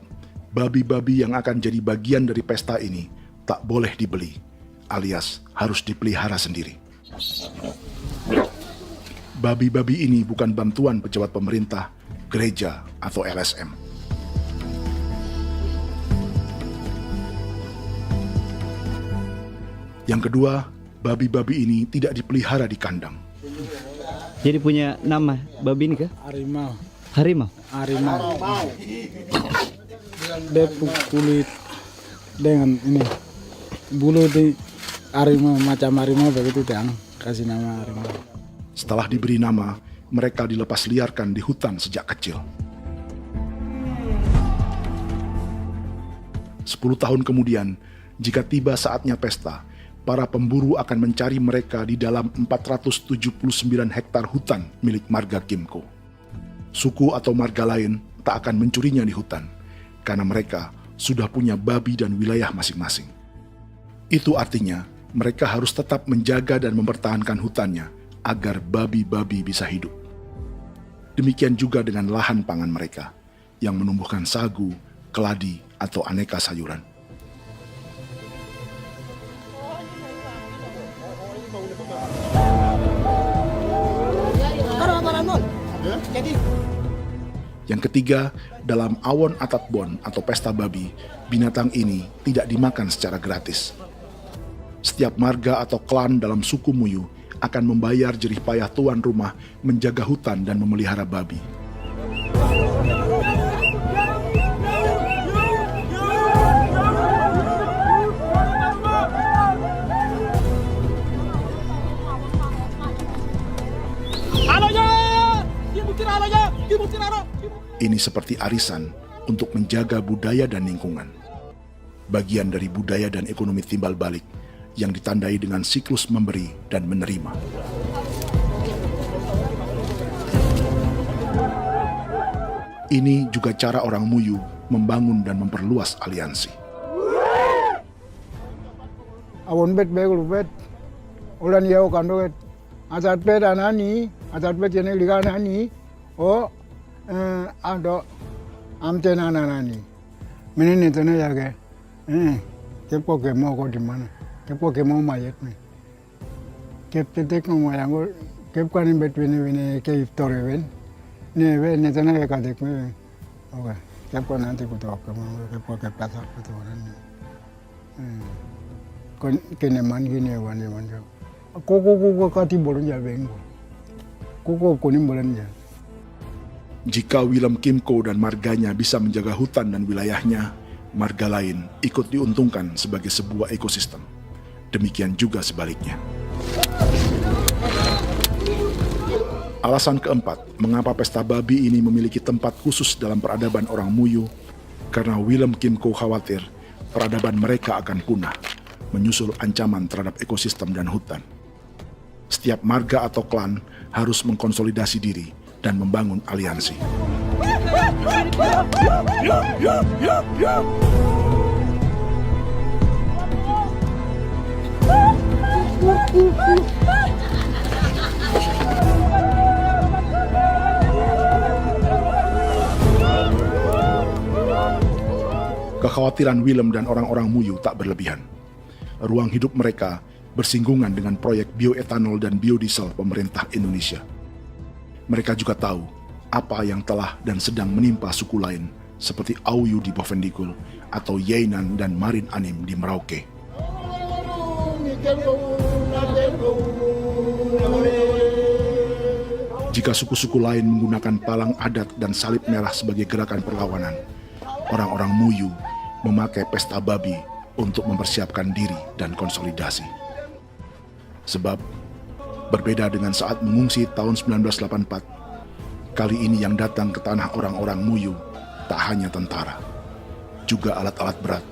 babi-babi yang akan jadi bagian dari pesta ini tak boleh dibeli, alias harus dipelihara sendiri. Babi-babi ini bukan bantuan pejabat pemerintah, gereja, atau LSM. Yang kedua, babi-babi ini tidak dipelihara di kandang. Jadi punya nama babi ini kah? Harimau. Harimau? Harimau. Dia kulit dengan ini bulu di harimau, macam harimau begitu kan, kasih nama harimau. Setelah diberi nama, mereka dilepas liarkan di hutan sejak kecil. 10 tahun kemudian, jika tiba saatnya pesta, para pemburu akan mencari mereka di dalam 479 hektar hutan milik marga Kimco. Suku atau marga lain tak akan mencurinya di hutan, karena mereka sudah punya babi dan wilayah masing-masing. Itu artinya mereka harus tetap menjaga dan mempertahankan hutannya agar babi-babi bisa hidup. Demikian juga dengan lahan pangan mereka, yang menumbuhkan sagu, keladi, atau aneka sayuran. Yang ketiga, dalam Awon Atatbon atau pesta babi, binatang ini tidak dimakan secara gratis. Setiap marga atau klan dalam suku Muyu akan membayar jerih payah tuan rumah menjaga hutan dan memelihara babi. Ini seperti arisan untuk menjaga budaya dan lingkungan. Bagian dari budaya dan ekonomi timbal balik yang ditandai dengan siklus memberi dan menerima. Ini juga cara orang Muyu membangun dan memperluas aliansi. Awon bet begul bet, ulan yau kando bet, asat bet anani, asat bet yang ligana ani, oh ado amten anani, menini tu na jaga, kepo kemo ko di mana, kepo kemo mayat ni, kep tetek mo yang ko, kep kanin bet vini ke iftore ven, ne ven ne tu na jaga dek me, oke, kep ko nanti ko tahu kemo, kepo kep pasar ko tu orang ni, kene man gini wani manjo, koko kati bolon jaben ko, koko kuning bolon jaben. Jika Willem Kimco dan marganya bisa menjaga hutan dan wilayahnya, marga lain ikut diuntungkan sebagai sebuah ekosistem. Demikian juga sebaliknya. Alasan keempat, mengapa pesta babi ini memiliki tempat khusus dalam peradaban orang Muyu, karena Willem Kim Ko khawatir peradaban mereka akan punah, menyusul ancaman terhadap ekosistem dan hutan. Setiap marga atau klan harus mengkonsolidasi diri dan membangun aliansi. Kekhawatiran Willem dan orang-orang Muyu tak berlebihan. Ruang hidup mereka bersinggungan dengan proyek bioetanol dan biodiesel pemerintah Indonesia. Mereka juga tahu apa yang telah dan sedang menimpa suku lain seperti Auyu di Bovendigul atau Yainan dan Marin Anim di Merauke. Jika suku-suku lain menggunakan palang adat dan salib merah sebagai gerakan perlawanan, orang-orang Muyu memakai pesta babi untuk mempersiapkan diri dan konsolidasi. Sebab, berbeda dengan saat mengungsi tahun 1984, kali ini yang datang ke tanah orang-orang Muyu tak hanya tentara, juga alat-alat berat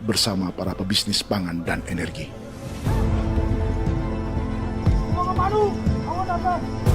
bersama para pebisnis pangan dan energi. Awan